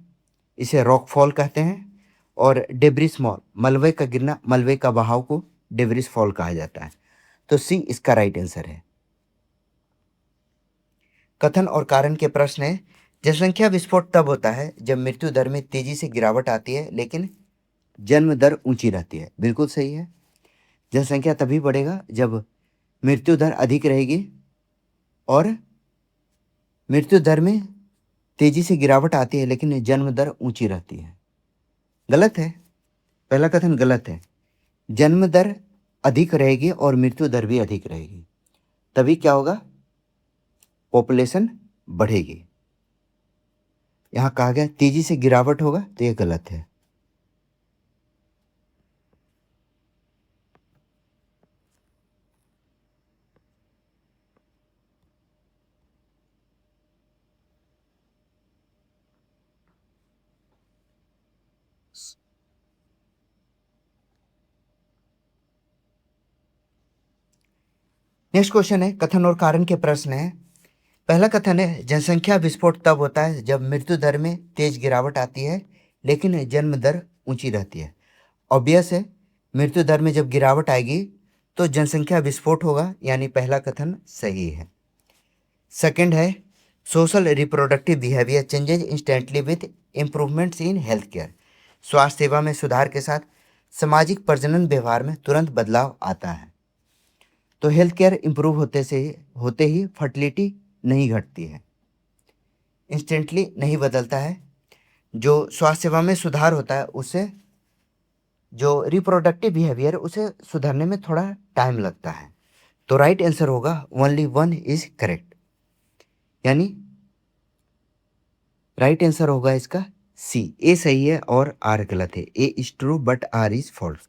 इसे रॉक फॉल कहते हैं। और डेब्रिस फॉल, मलबे का गिरना, मलबे का बहाव को डेब्रिस फॉल कहा जाता है। तो सी इसका राइट आंसर है। कथन और कारण के प्रश्न है, जनसंख्या विस्फोट तब होता है जब मृत्यु दर में तेजी से गिरावट आती है लेकिन जन्म दर ऊंची रहती है। बिल्कुल सही है। जनसंख्या तभी बढ़ेगा जब मृत्यु दर अधिक रहेगी और मृत्यु दर में तेजी से गिरावट आती है लेकिन जन्म दर ऊंची रहती है। गलत है, पहला कथन गलत है। जन्म दर अधिक रहेगी और मृत्यु दर भी अधिक रहेगी, तभी क्या होगा, पॉपुलेशन बढ़ेगी। यहां कहा गया तेजी से गिरावट होगा, तो यह गलत है। नेक्स्ट क्वेश्चन है, कथन और कारण के प्रश्न है। पहला कथन है, जनसंख्या विस्फोट तब होता है जब मृत्यु दर में तेज गिरावट आती है लेकिन जन्म दर ऊंची रहती है। ऑब्वियस है, मृत्यु दर में जब गिरावट आएगी तो जनसंख्या विस्फोट होगा, यानी पहला कथन सही है। सेकंड है, social reproductive behaviour changes instantly with improvements in health care. स्वास्थ्य सेवा में सुधार के साथ सामाजिक प्रजनन व्यवहार में तुरंत बदलाव आता है। तो हेल्थ केयर इम्प्रूव होते ही फर्टिलिटी नहीं घटती है, इंस्टेंटली नहीं बदलता है। जो स्वास्थ्य सेवा में सुधार होता है उससे जो रिप्रोडक्टिव बिहेवियर उसे सुधरने में थोड़ा टाइम लगता है। तो राइट आंसर होगा ओनली वन इज करेक्ट, यानी राइट आंसर होगा इसका सी। ए सही है और आर गलत है। A is true but R is false.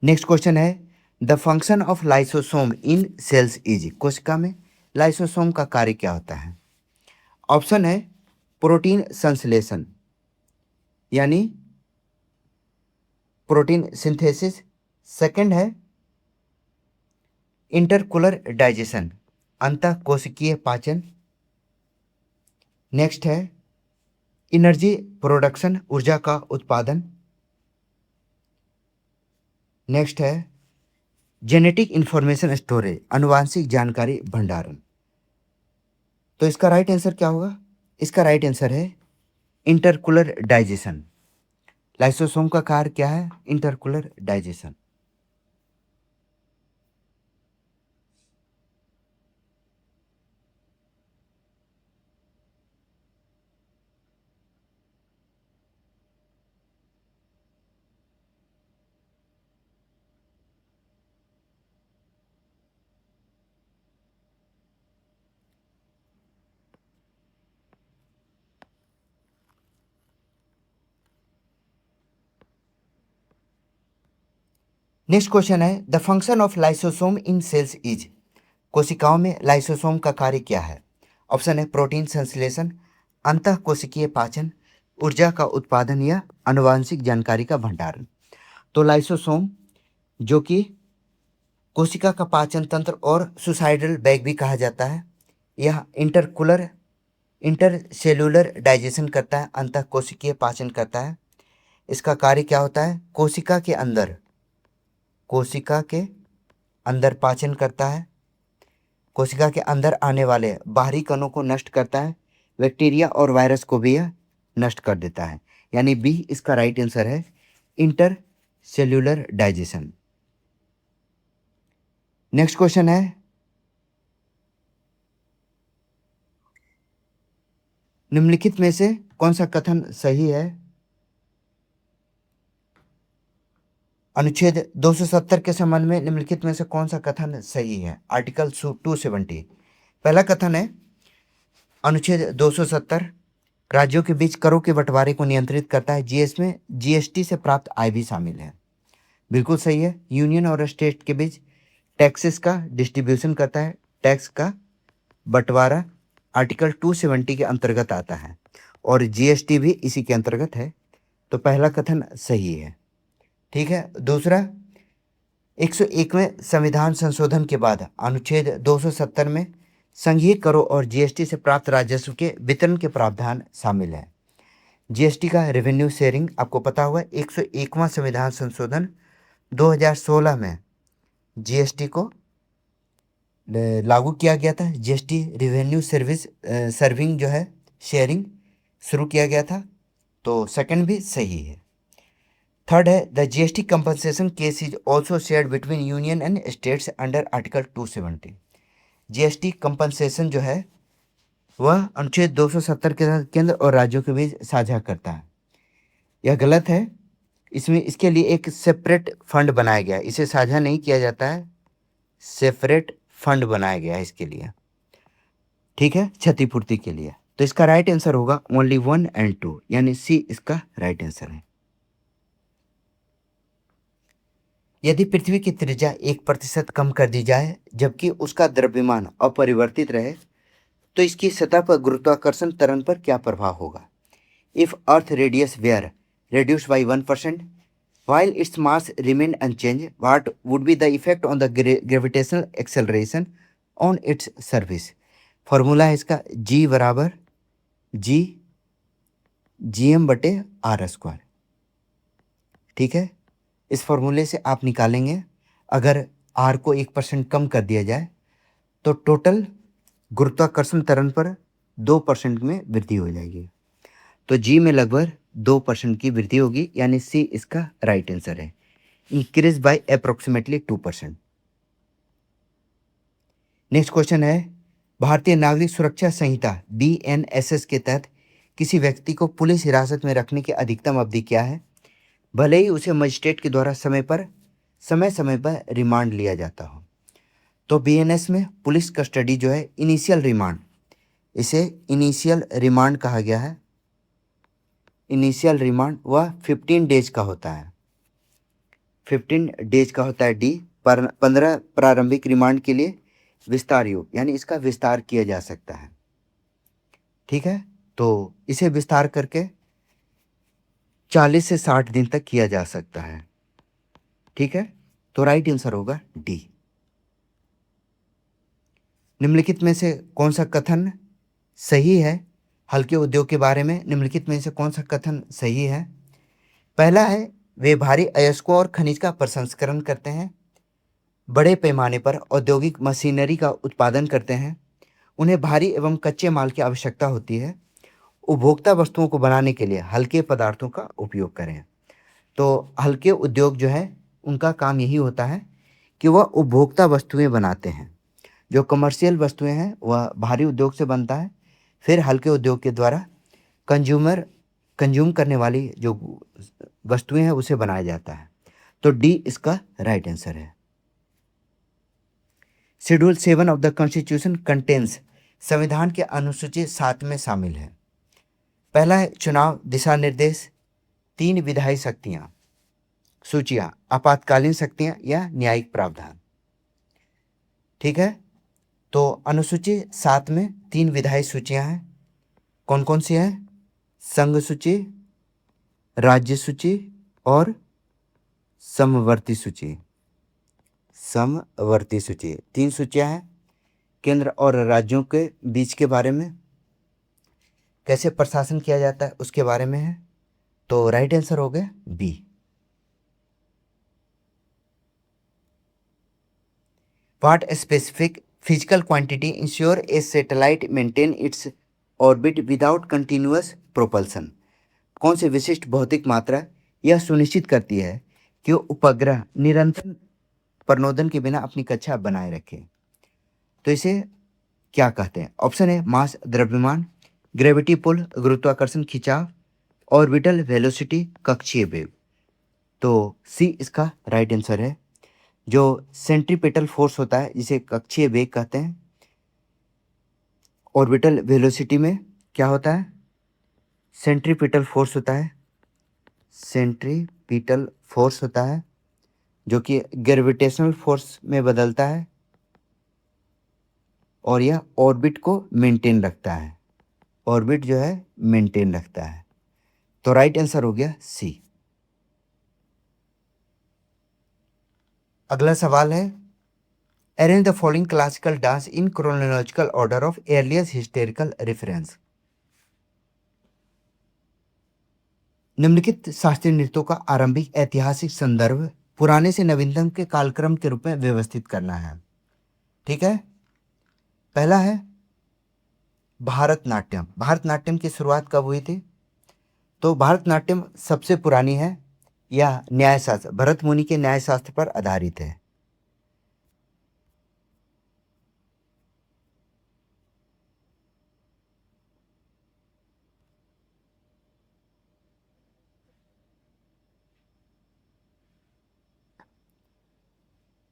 Next question है, the function of lysosome in cells is. कोशिका में लाइसोसोम का कार्य क्या होता है? ऑप्शन है प्रोटीन संश्लेषण यानी प्रोटीन सिंथेसिस। सेकंड है इंटरकुलर डाइजेशन, अंतःकोशिकीय पाचन। नेक्स्ट है एनर्जी प्रोडक्शन, ऊर्जा का उत्पादन। नेक्स्ट है जेनेटिक इंफॉर्मेशन स्टोरेज, अनुवांशिक जानकारी भंडारण। तो इसका राइट आंसर क्या होगा? इसका राइट आंसर है इंटरकुलर डाइजेशन। लाइसोसोम का कार्य क्या है? Intracellular digestion. नेक्स्ट क्वेश्चन है, the function of lysosome in cells is. कोशिकाओं में लाइसोसोम का कार्य क्या है? ऑप्शन है प्रोटीन संश्लेषण, अंतःकोशिकीय पाचन, ऊर्जा का उत्पादन या आनुवांशिक जानकारी का भंडारण। तो लाइसोसोम जो कि कोशिका का पाचन तंत्र और सुसाइडल बैग भी कहा जाता है, यह इंटरसेल्यूलर डाइजेशन करता है, अंतःकोशिकीय पाचन करता है। इसका कार्य क्या होता है? कोशिका के अंदर पाचन करता है, कोशिका के अंदर आने वाले बाहरी कणों को नष्ट करता है, बैक्टीरिया और वायरस को भी यह नष्ट कर देता है, यानी बी इसका राइट आंसर है, inter cellular digestion. Next question है, निम्नलिखित में से कौन सा कथन सही है? अनुच्छेद 270 के संबंध में निम्नलिखित में से कौन सा कथन सही है? आर्टिकल 270। पहला कथन है अनुच्छेद 270 राज्यों के बीच करों के बंटवारे को नियंत्रित करता है, जिसमें जीएसटी से प्राप्त आय भी शामिल है। बिल्कुल सही है। यूनियन और स्टेट के बीच टैक्सेस का डिस्ट्रीब्यूशन करता है, टैक्स का बंटवारा आर्टिकल 270 के अंतर्गत आता है और जीएसटी भी इसी के अंतर्गत है। तो पहला कथन सही है। ठीक है। दूसरा, 101वें संविधान संशोधन के बाद अनुच्छेद 270 में संघीय करों और जीएसटी से प्राप्त राजस्व के वितरण के प्रावधान शामिल है। जीएसटी का रेवेन्यू शेयरिंग आपको पता हुआ 101वां संविधान संशोधन 2016 में जीएसटी को लागू किया गया था। जीएसटी रेवेन्यू सर्विंग जो है शेयरिंग शुरू किया गया था। तो सेकंड भी सही है। थर्ड है the GST compensation case is also shared between union and states under article 270। GST compensation जो है वह अनुच्छेद 270 के तहत केंद्र और राज्यों के बीच साझा करता है। यह गलत है। इसमें इसके लिए एक सेपरेट फंड बनाया गया है, इसे साझा नहीं किया जाता है, सेपरेट फंड बनाया गया है इसके लिए, ठीक है, क्षतिपूर्ति के लिए। तो इसका राइट आंसर होगा ओनली 1 एंड 2, यानी सी इसका राइट आंसर है। यदि पृथ्वी की त्रिज्या 1% कम कर दी जाए जबकि उसका द्रव्यमान अपरिवर्तित रहे तो इसकी सतह पर गुरुत्वाकर्षण त्वरण पर क्या प्रभाव होगा? If earth radius were reduced by 1% while its mass remained unchanged, what would be the effect on the gravitational acceleration on its surface? Formula है इसका g बराबर gm बटे आर स्क्वायर, ठीक है। इस फॉर्मूले से आप निकालेंगे अगर r को 1% कम कर दिया जाए तो टोटल गुरुत्वाकर्षण त्वरण पर 2% में वृद्धि हो जाएगी। तो g में लगभग 2% की वृद्धि होगी, यानी सी इसका राइट आंसर है। Increase by approximately 2%। Next question है भारतीय नागरिक सुरक्षा संहिता BNSS के तहत किसी व्यक्ति को पुलिस हिरासत में रखने की अधिकतम अवधि क्या है, भले ही उसे मजिस्ट्रेट के द्वारा समय समय पर रिमांड लिया जाता हो? तो BNS में पुलिस कस्टडी जो है इनिशियल रिमांड, इसे इनिशियल रिमांड कहा गया है। इनिशियल रिमांड वह 15 डेज का होता है, 15 डेज का होता है डी। 15 प्रारंभिक रिमांड के लिए विस्तार योग, यानी इसका विस्तार किया जा सकता है, ठीक है। तो इसे विस्तार करके 40 से 60 दिन तक किया जा सकता है, ठीक है। तो राइट आंसर होगा डी। निम्नलिखित में से कौन सा कथन सही है? हल्के उद्योग के बारे में निम्नलिखित में से कौन सा कथन सही है? पहला है वे भारी अयस्कों और खनिज का प्रसंस्करण करते हैं, बड़े पैमाने पर औद्योगिक मशीनरी का उत्पादन करते हैं, उन्हें भारी एवं कच्चे माल की आवश्यकता होती है, उपभोक्ता वस्तुओं को बनाने के लिए हल्के पदार्थों का उपयोग करें। तो हल्के उद्योग जो है उनका काम यही होता है कि वह उपभोक्ता वस्तुएं बनाते हैं। जो कमर्शियल वस्तुएं हैं वह भारी उद्योग से बनता है, फिर हल्के उद्योग के द्वारा कंज्यूम करने वाली जो वस्तुएं हैं उसे बनाया जाता है। तो डी इसका राइट आंसर है। Schedule 7 of the constitution contains संविधान के अनुसूची 7 में शामिल है। पहला है चुनाव दिशा निर्देश, 3 विधायी शक्तियां, सूचियां, आपातकालीन शक्तियां या न्यायिक प्रावधान, ठीक है। तो अनुसूची 7 में 3 विधायी सूचियां हैं। कौन कौन सी हैं? संघ सूची, राज्य सूची और समवर्ती सूची। समवर्ती सूची 3 सूचियां हैं। केंद्र और राज्यों के बीच के बारे में, कैसे प्रशासन किया जाता है उसके बारे में है। तो राइट आंसर हो गया B. What specific physical quantity ensure a satellite maintain its orbit without continuous propulsion? कौन सी विशिष्ट भौतिक मात्रा यह सुनिश्चित करती है कि उपग्रह निरंतर प्रणोदन के बिना अपनी कक्षा बनाए रखे? तो इसे क्या कहते हैं? ऑप्शन है मास द्रव्यमान, ग्रेविटी पुल गुरुत्वाकर्षण खिंचाव, ऑर्बिटल वेलोसिटी कक्षीय वेग। तो सी इसका राइट आंसर है। जो सेंट्रीपेटल फोर्स होता है जिसे कक्षीय वेग कहते हैं, ऑर्बिटल वेलोसिटी में क्या होता है? सेंट्रीपिटल फोर्स होता है, सेंट्रीपिटल फोर्स होता है जो कि ग्रेविटेशनल फोर्स में बदलता है और यह ऑर्बिट को मेंटेन रखता है, ऑर्बिट जो है मेंटेन रखता है। तो राइट आंसर हो गया सी। अगला सवाल है arrange the following classical dance in chronological order of earliest historical reference. निम्नलिखित शास्त्रीय नृत्यों का आरंभिक ऐतिहासिक संदर्भ पुराने से नवीनतम के कालक्रम के रूप में व्यवस्थित करना है। ठीक है, पहला है भारतनाट्यम। भारतनाट्यम की शुरुआत कब हुई थी? तो भारतनाट्यम सबसे पुरानी है, यह न्यायशास्त्र, भरत मुनि के न्यायशास्त्र पर आधारित है।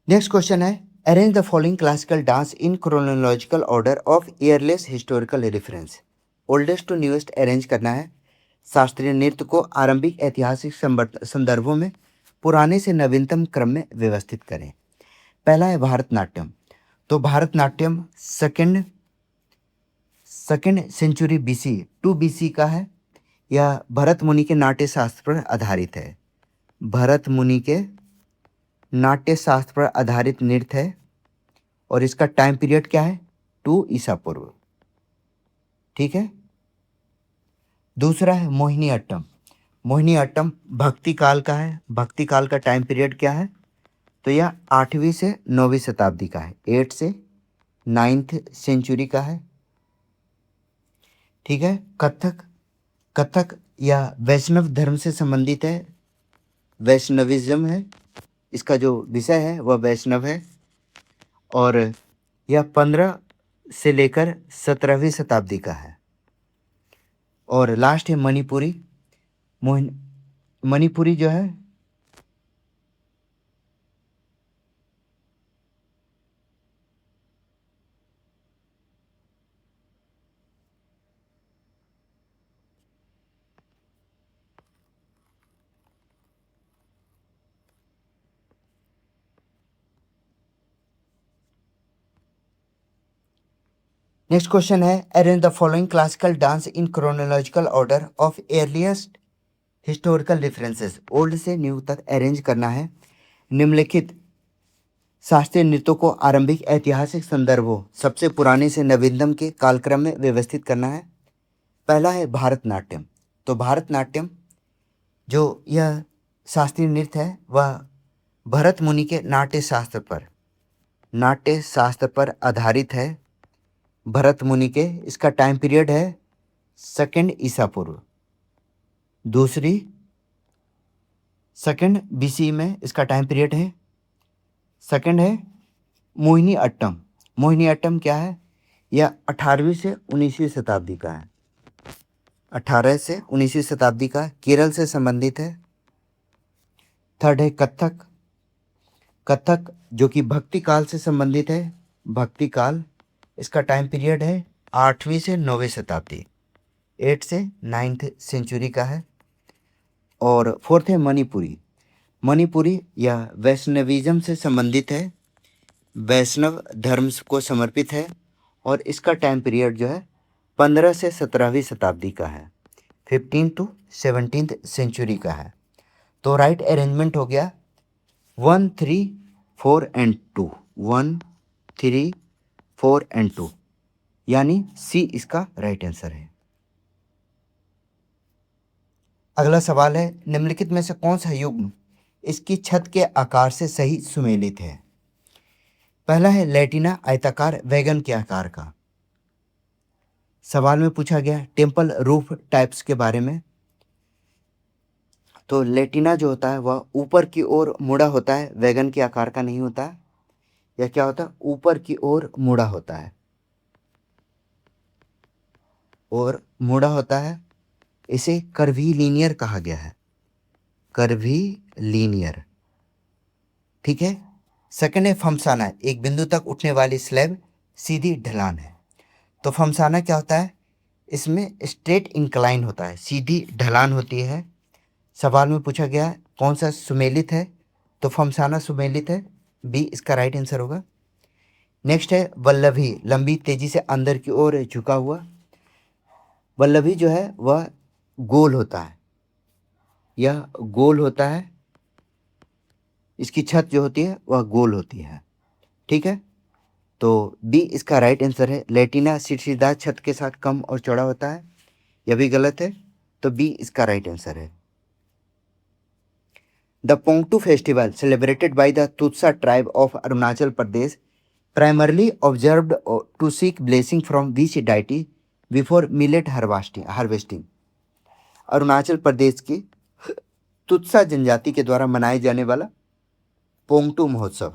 नेक्स्ट क्वेश्चन है, arrange the following classical dance in chronological order of earliest historical reference. Oldest to newest arrange करना है शास्त्रीय नृत्य को आरंभिक ऐतिहासिक संदर्भों में पुराने से नवीनतम क्रम में व्यवस्थित करें। पहला है भारतनाट्यम। तो Bharatanatyam second century BC 2 BC का है। यह भरत मुनि के नाट्य शास्त्र पर आधारित है। भरत मुनि के नाट्य शास्त्र पर आधारित नृत्य है और इसका टाइम पीरियड क्या है? 2 ईसा पूर्व। ठीक है, दूसरा है मोहिनी अट्टम। मोहिनी अट्टम भक्ति काल का है। भक्ति काल का टाइम पीरियड क्या है? तो यह 8वीं से 9वीं शताब्दी का है, 8 से 9th सेंचुरी का है। ठीक है, कथक यह वैष्णव धर्म से संबंधित है, वैष्णविज्म है, इसका जो विषय है वह वैष्णव है और यह 15 से लेकर 17वीं शताब्दी का है। और लास्ट है मणिपुरी। मणिपुरी जो है नेक्स्ट क्वेश्चन है, arrange the following classical dance in chronological order of earliest historical references. Old से न्यू तक अरेंज करना है। निम्नलिखित शास्त्रीय नृत्यों को आरंभिक ऐतिहासिक संदर्भों सबसे पुराने से नवीनतम के कालक्रम में व्यवस्थित करना है। पहला है भारतनाट्यम। तो भारतनाट्यम जो यह शास्त्रीय नृत्य है वह भरत मुनि के नाट्य शास्त्र पर आधारित है। भरत मुनि के, इसका टाइम पीरियड है 2nd ईसा पूर्व। दूसरी 2nd बीसी में इसका टाइम पीरियड है। सेकंड है मोहिनी अट्टम। मोहिनी अट्टम क्या है? यह 18वीं से 19वीं शताब्दी का है, 18 से 19वीं शताब्दी का, केरल से संबंधित है। थर्ड है कथक जो कि भक्ति काल से संबंधित है। भक्ति काल, इसका टाइम पीरियड है 8वीं से 9वीं शताब्दी, 8 से 9th सेंचुरी का है। और फोर्थ है मणिपुरी यह वैष्णविज्म से संबंधित है, वैष्णव धर्म को समर्पित है और इसका टाइम पीरियड जो है 15 से 17वीं शताब्दी का है, 15 to 17th सेंचुरी का है। तो राइट अरेंजमेंट हो गया 1, 3, 4 and 2, 1, 3, 4 and 2, यानी सी इसका राइट आंसर है। अगला सवाल है, निम्नलिखित में से कौन सा युग्म इसकी छत के आकार से सही सुमेलित है? पहला है लैटिना आयताकार वैगन के आकार का। सवाल में पूछा गया टेम्पल रूफ टाइप्स के बारे में। तो लैटिना जो होता है वह ऊपर की ओर मुड़ा होता है, वैगन के आकार का नहीं होता है। यह क्या होता है? ऊपर की ओर मुड़ा होता है और मुड़ा होता है। इसे कर्वीलीनियर कहा गया है, कर्वीलीनियर। ठीक है, सेकंड है फमसाना, एक बिंदु तक उठने वाली स्लैब, सीधी ढलान है। तो फमसाना क्या होता है? इसमें स्ट्रेट इंक्लाइन होता है, सीधी ढलान होती है। सवाल में पूछा गया कौन सा सुमेलित है? तो फमसाना सुमेलित है, बी इसका राइट आंसर होगा। नेक्स्ट है वल्लभी, लंबी तेजी से अंदर की ओर झुका हुआ। वल्लभी जो है वह गोल होता है, यह गोल होता है, इसकी छत जो होती है वह गोल होती है। ठीक है, तो बी इसका राइट आंसर है। लैटिना सीढ़ीदार छत के साथ कम और चौड़ा होता है, यह भी गलत है, तो बी इसका राइट आंसर है। The Pongtu festival celebrated by the Tutsa tribe of Arunachal Pradesh primarily observed to seek blessing from which deity before millet harvesting। Arunachal Pradesh की तुत्सा जनजाति के द्वारा मनाए जाने वाला पोंगटू महोत्सव।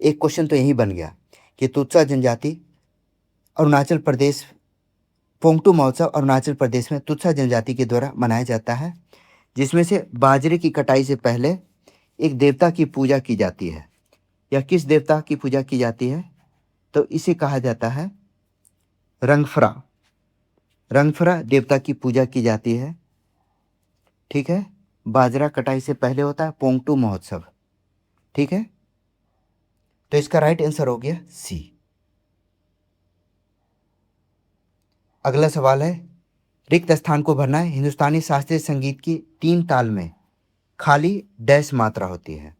एक क्वेश्चन तो यही बन गया कि तुत्सा जनजाति अरुणाचल प्रदेश, पोंगटू महोत्सव अरुणाचल प्रदेश में तुत्सा जनजाति के द्वारा मनाया जाता है, जिसमें से बाजरे की कटाई से पहले एक देवता की पूजा की जाती है। यह किस देवता की पूजा की जाती है? तो इसे कहा जाता है रंगफ्रा। रंगफ्रा देवता की पूजा की जाती है। ठीक है, बाजरा कटाई से पहले होता है पोंगटू महोत्सव। ठीक है, तो इसका राइट आंसर हो गया सी। अगला सवाल है, रिक्त स्थान को भरना है। हिंदुस्तानी शास्त्रीय संगीत की 3 ताल में खाली डैश मात्रा होती है।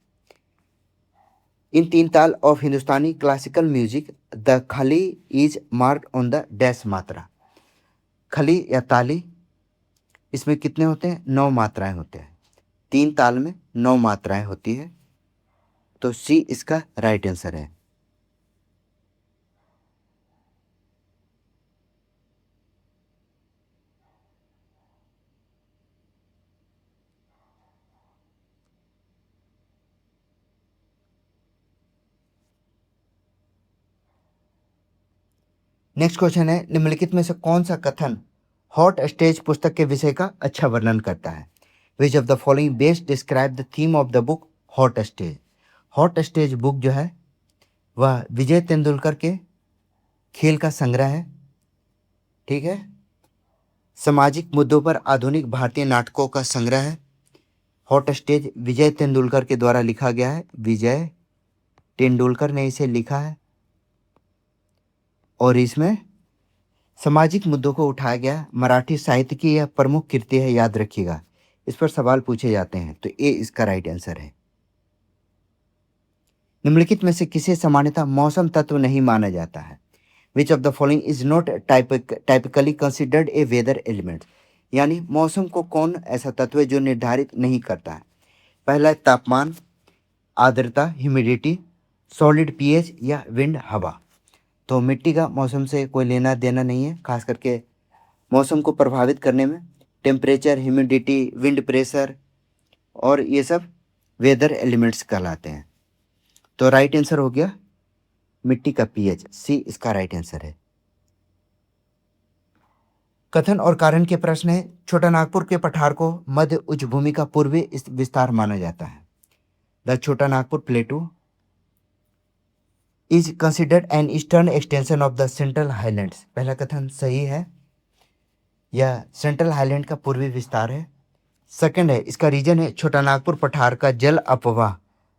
In 3 taal of Hindustani classical music the khali is marked on the dash matra. Khali या ताली, इसमें कितने होते हैं? 9 मात्राएं होते हैं। 3 ताल में 9 मात्राएं होती है, तो सी इसका राइट आंसर है। नेक्स्ट क्वेश्चन है, निम्नलिखित में से कौन सा कथन हॉट स्टेज पुस्तक के विषय का अच्छा वर्णन करता है? Which of the following best describe the theme of the book hot stage. Hot stage book जो है वह विजय तेंदुलकर के खेल का संग्रह है। ठीक है, सामाजिक मुद्दों पर आधुनिक भारतीय नाटकों का संग्रह है। हॉट स्टेज विजय तेंदुलकर के द्वारा लिखा गया है। विजय तेंदुलकर ने इसे लिखा है और इसमें सामाजिक मुद्दों को उठाया गया। मराठी साहित्य की यह प्रमुख कृति है, याद रखिएगा, इस पर सवाल पूछे जाते हैं, तो ए इसका राइट आंसर है। निम्नलिखित में से किसे सामान्यतः मौसम तत्व नहीं माना जाता है? Which of the following is not typically considered a weather element. यानी मौसम को कौन ऐसा तत्व है जो निर्धारित नहीं करता है? पहला है तापमान, आर्द्रता, ह्यूमिडिटी, सॉलिड पीएच या विंड हवा। तो मिट्टी का मौसम से कोई लेना देना नहीं है, खास करके मौसम को प्रभावित करने में टेम्परेचर, ह्यूमिडिटी, विंड प्रेशर और ये सब वेदर एलिमेंट्स कहलाते हैं। तो राइट आंसर हो गया मिट्टी का पीएच, सी इसका राइट आंसर है। कथन और कारण के प्रश्न है, छोटा नागपुर के पठार को मध्य उच्च भूमि का पूर्वी विस्तार माना जाता है। द छोटा Nagpur प्लेटू is considered an eastern extension of the central highlands. पहला कथन सही है, यह सेंट्रल हाईलैंड का पूर्वी विस्तार है। सेकंड है, इसका रीजन है छोटा नागपुर पठार का जल अपवाह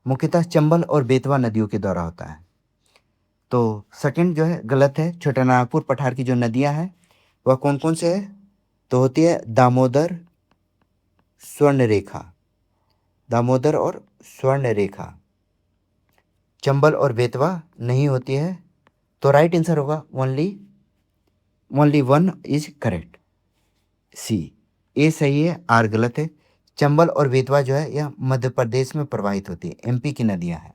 मुख्यतः चंबल और बेतवा नदियों के द्वारा होता है। तो सेकंड जो है गलत है। छोटा नागपुर पठार की जो नदियां हैं वह कौन कौन से है? तो होती है दामोदर, स्वर्णरेखा, दामोदर और स्वर्णरेखा। चंबल और बेतवा नहीं होती है। तो राइट आंसर होगा ओनली वन इज करेक्ट, सी। ए सही है, आर गलत है। चंबल और बेतवा जो है यह मध्य प्रदेश में प्रवाहित होती है, एमपी की नदियां हैं।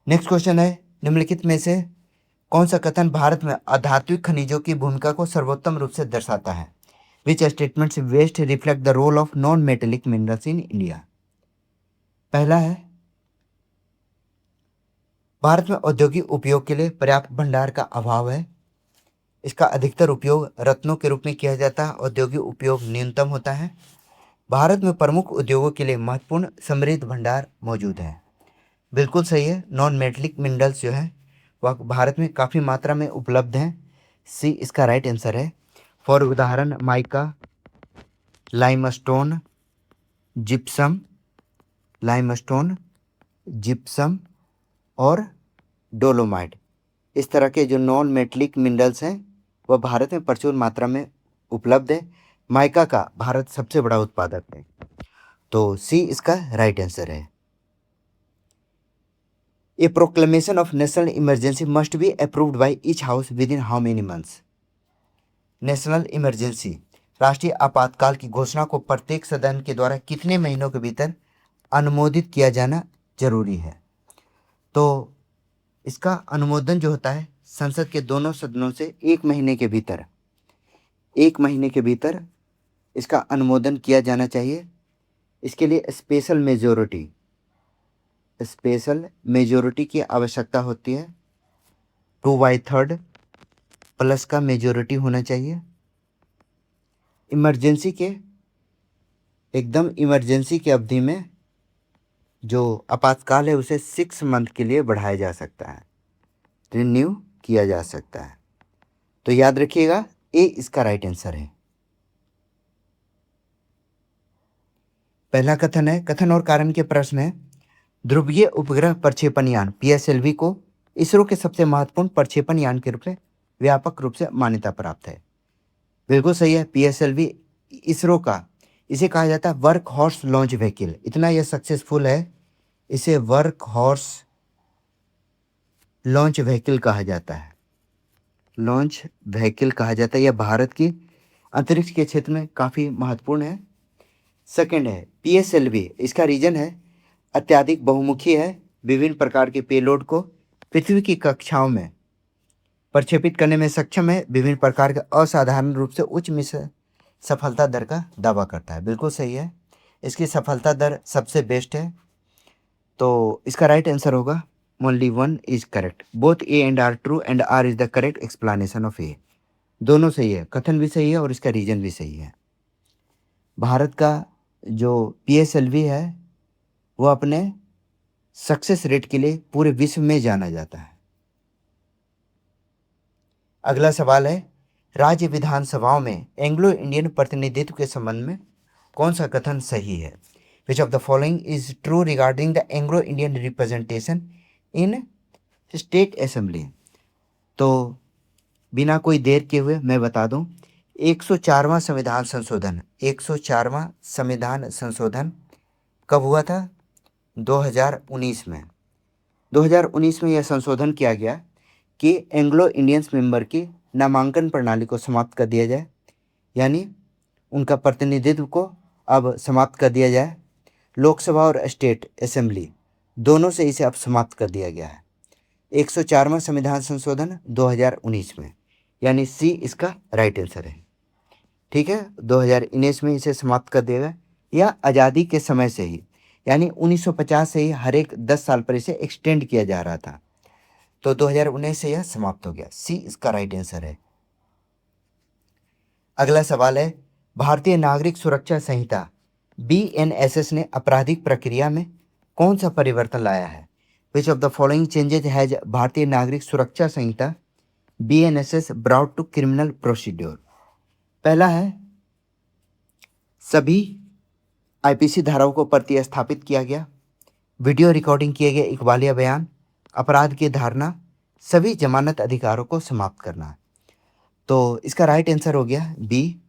नेक्स्ट क्वेश्चन है, निम्नलिखित में से कौन सा कथन भारत में अधात्विक खनिजों की भूमिका को सर्वोत्तम रूप से दर्शाता है? Which statements best reflect the role of non metallic minerals in India. पहला है, भारत में औद्योगिक उपयोग के लिए पर्याप्त भंडार का अभाव है। इसका अधिकतर उपयोग रत्नों के रूप में किया जाता है, औद्योगिक उपयोग न्यूनतम होता है। भारत में प्रमुख उद्योगों के लिए महत्वपूर्ण समृद्ध भंडार मौजूद है। बिल्कुल सही है, नॉन मेटेलिक मिनरल्स जो है वह भारत में काफ़ी मात्रा में उपलब्ध हैं, सी इसका राइट आंसर है। फॉर उदाहरण माइका, लाइमस्टोन, जिप्सम, जिप्सम और डोलोमाइट, इस तरह के जो नॉन मेटेलिक मिनरल्स हैं वह भारत में प्रचुर मात्रा में उपलब्ध है। माइका का भारत सबसे बड़ा उत्पादक है, तो सी इसका राइट आंसर है। A proclamation of national emergency must be approved by each house within how many months. National emergency, राष्ट्रीय आपातकाल की घोषणा को प्रत्येक सदन के द्वारा कितने महीनों के भीतर अनुमोदित किया जाना जरूरी है? तो इसका अनुमोदन जो होता है संसद के दोनों सदनों से 1 महीने के भीतर, 1 महीने के भीतर इसका अनुमोदन किया जाना चाहिए। इसके लिए स्पेशल मेजोरिटी की आवश्यकता होती है। 2/3 प्लस का मेजोरिटी होना चाहिए। एकदम इमरजेंसी की अवधि में जो आपातकाल है उसे 6 मंथ के लिए बढ़ाया जा सकता है, रिन्यू किया जा सकता है। तो याद रखिएगा, ए इसका राइट आंसर है। पहला कथन है, कथन और कारण के प्रश्न है, ध्रुवीय उपग्रह प्रक्षेपण यान PSLV को इसरो के सबसे महत्वपूर्ण प्रक्षेपण यान के रूप में व्यापक रूप से मान्यता प्राप्त है। बिल्कुल सही है। PSLV इसरो का, इसे कहा जाता है वर्क हॉर्स लॉन्च व्हीकल। इतना यह सक्सेसफुल है, इसे वर्क हॉर्स लॉन्च व्हीकल कहा जाता है। लॉन्च व्हीकल कहा जाता है। यह भारत की अंतरिक्ष के क्षेत्र में काफ़ी महत्वपूर्ण है। सेकंड है PSLV, इसका रीजन है अत्यधिक बहुमुखी है, विभिन्न प्रकार के पेलोड को पृथ्वी की कक्षाओं में प्रक्षेपित करने में सक्षम है, विभिन्न प्रकार के असाधारण रूप से उच्च मिशन सफलता दर का दावा करता है। बिल्कुल सही है, इसकी सफलता दर सबसे बेस्ट है। तो इसका राइट आंसर होगा only 1 is correct. Both A and R true and R is the correct explanation of A। दोनों सही है, कथन भी सही है और इसका रीजन भी सही है। भारत का जो PSLV है वो अपने सक्सेस रेट के लिए पूरे विश्व में जाना जाता है। अगला सवाल है, राज्य विधानसभाओं में एंग्लो इंडियन प्रतिनिधित्व के संबंध में कौन सा कथन सही है? Which of the following is true regarding the Anglo Indian representation in state assembly? तो बिना कोई देर किए हुए मैं बता दूं, 104वां संविधान संशोधन कब हुआ था? 2019 में। 2019 में यह संशोधन किया गया कि एंग्लो इंडियंस मेंबर की नामांकन प्रणाली को समाप्त कर दिया जाए, यानी उनका प्रतिनिधित्व को अब समाप्त कर दिया जाए। लोकसभा और स्टेट असेंबली दोनों से इसे अब समाप्त कर दिया गया है। 104वां संविधान संशोधन 2019 में, यानी सी इसका राइट आंसर है। ठीक है, 2019 में इसे समाप्त कर दिया गया, या आज़ादी के समय से ही, यानी 1950 से ही हर एक 10 साल पर इसे एक्सटेंड किया जा रहा था, तो 2019 से यह समाप्त हो गया। सी इसका राइट आंसर है। अगला सवाल है, भारतीय नागरिक सुरक्षा संहिता BNSS ने आपराधिक प्रक्रिया में कौन सा परिवर्तन लाया है? Which of the following changes has Bharatiya Nagarik Suraksha Sanhita BNSS brought to criminal procedure? पहला है, सभी IPC धाराओं को प्रतिस्थापित किया गया, वीडियो रिकॉर्डिंग किए गए इकबालिया बयान, अपराध की धारणा, सभी जमानत अधिकारों को समाप्त करना। तो इसका राइट आंसर हो गया बी,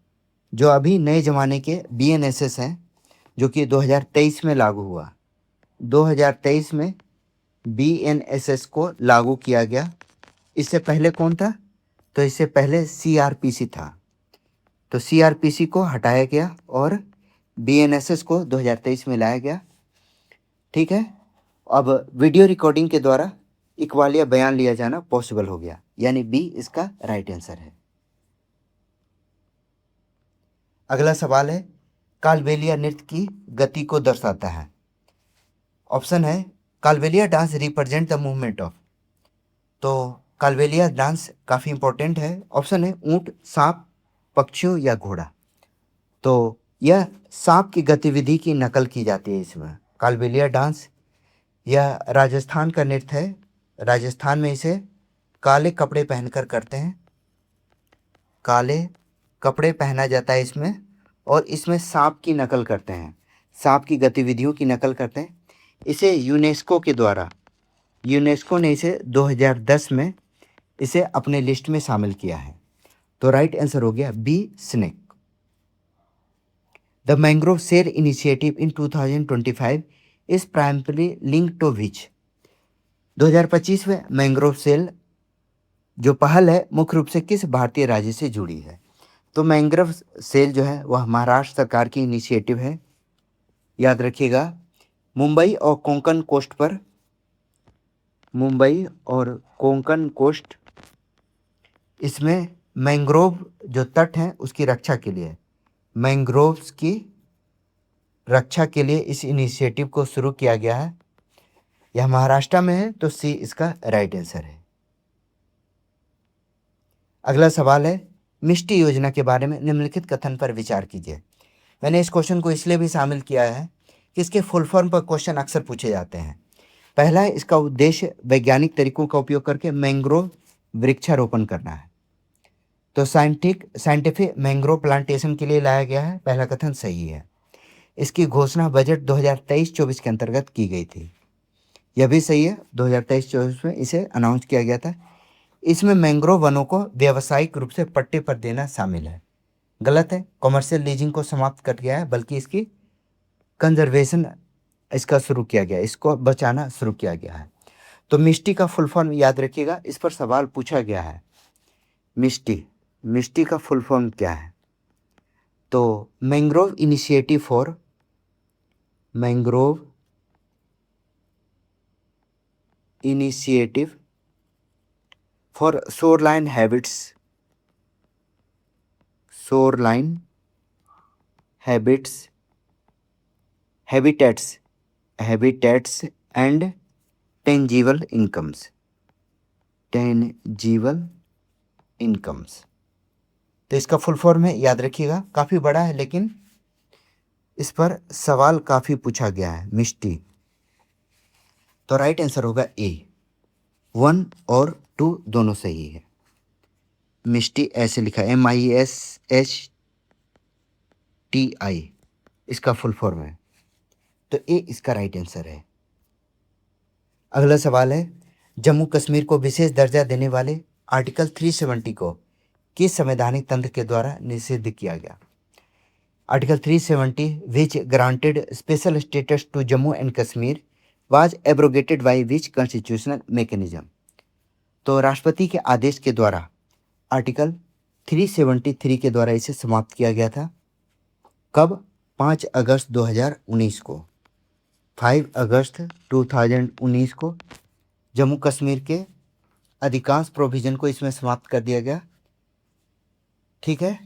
जो अभी नए जमाने के BNSS हैं, जो कि 2023 में लागू हुआ। 2023 में BNSS को लागू किया गया। इससे पहले कौन था? तो इससे पहले CRPC था, तो CRPC को हटाया गया और BNSS को 2023 में लाया गया। ठीक है, अब वीडियो रिकॉर्डिंग के द्वारा इकबालिया बयान लिया जाना पॉसिबल हो गया, यानी बी इसका राइट आंसर है। अगला सवाल है, कालबेलिया नृत्य की गति को दर्शाता है। ऑप्शन है, Kalbelia dance represent the movement of. तो कालबेलिया डांस काफ़ी इंपॉर्टेंट है। ऑप्शन है, ऊंट, सांप, पक्षियों या घोड़ा। तो यह सांप की गतिविधि की नकल की जाती है इसमें। कालबेलिया डांस यह राजस्थान का नृत्य है। राजस्थान में इसे काले कपड़े पहनकर करते हैं, काले कपड़े पहना जाता है इसमें, और इसमें सांप की नकल करते हैं, सांप की गतिविधियों की नकल करते हैं। इसे यूनेस्को ने इसे 2010 में इसे अपने लिस्ट में शामिल किया है। तो राइट आंसर हो गया B, snake. The mangrove shore initiative in 2025 is primary link to which? 2025 में मैंग्रोव सेल जो पहल है मुख्य रूप से किस भारतीय राज्य से जुड़ी है? तो मैंग्रोव सेल जो है वह महाराष्ट्र सरकार की इनिशिएटिव है, याद रखिएगा। मुंबई और कोंकण कोस्ट पर, मुंबई और कोंकण कोस्ट, इसमें मैंग्रोव जो तट हैं उसकी रक्षा के लिए, मैंग्रोव्स की रक्षा के लिए इस इनिशिएटिव को शुरू किया गया है। यह महाराष्ट्र में है, तो सी इसका राइट आंसर है। अगला सवाल है, मिष्टी योजना के बारे में निम्नलिखित कथन पर विचार कीजिए। मैंने इस क्वेश्चन को इसलिए भी शामिल किया है कि इसके फुल फॉर्म पर क्वेश्चन अक्सर पूछे जाते हैं। पहला है, इसका उद्देश्य वैज्ञानिक तरीकों का उपयोग करके मैंग्रोव वृक्षारोपण करना है। तो साइंटिफिक मैंग्रोव प्लांटेशन के लिए लाया गया है, पहला कथन सही है। इसकी घोषणा बजट 2023-24 के अंतर्गत की गई थी, यह भी सही है। 2023-24 में इसे अनाउंस किया गया था। इसमें मैंग्रोव वनों को व्यावसायिक रूप से पट्टे पर देना शामिल है, गलत है। कॉमर्शियल लीजिंग को समाप्त कर दिया है, बल्कि इसकी कंजर्वेशन इसका शुरू किया गया, इसको बचाना शुरू किया गया है। तो मिष्टी का फुल फॉर्म याद रखिएगा, इस पर सवाल पूछा गया है। मिष्टी का फुल फॉर्म क्या है? तो mangrove initiative for shoreline habitats and tangible incomes. तो इसका फुल फॉर्म है, याद रखिएगा। काफ़ी बड़ा है, लेकिन इस पर सवाल काफ़ी पूछा गया है, मिष्टी। तो राइट आंसर होगा ए। 1 और 2 दोनों सही है। मिष्टी ऐसे लिखा, MISHTI इसका फुल फॉर्म है, तो ए इसका राइट आंसर है। अगला सवाल है, जम्मू कश्मीर को विशेष दर्जा देने वाले आर्टिकल 370 को किस संवैधानिक तंत्र के द्वारा निषिद्ध किया गया? Article 370 which granted special status to Jammu and Kashmir was abrogated by which constitutional mechanism. तो राष्ट्रपति के आदेश के द्वारा आर्टिकल 373 के द्वारा इसे समाप्त किया गया था। कब? 5 अगस्त 2019 को। 5 अगस्त 2019 को जम्मू कश्मीर के अधिकांश प्रोविजन को इसमें समाप्त कर दिया गया। ठीक है,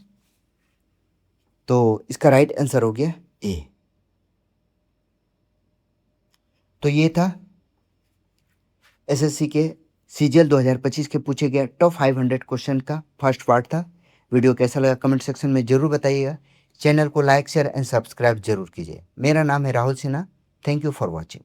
तो इसका राइट आंसर हो गया ए। तो ये था एसएससी के सीजीएल 2025 के पूछे गए टॉप 500 क्वेश्चन का फर्स्ट पार्ट था। वीडियो कैसा लगा कमेंट सेक्शन में जरूर बताइएगा। चैनल को लाइक शेयर एंड सब्सक्राइब जरूर कीजिए। मेरा नाम है Rahul Sinha. Thank you for watching.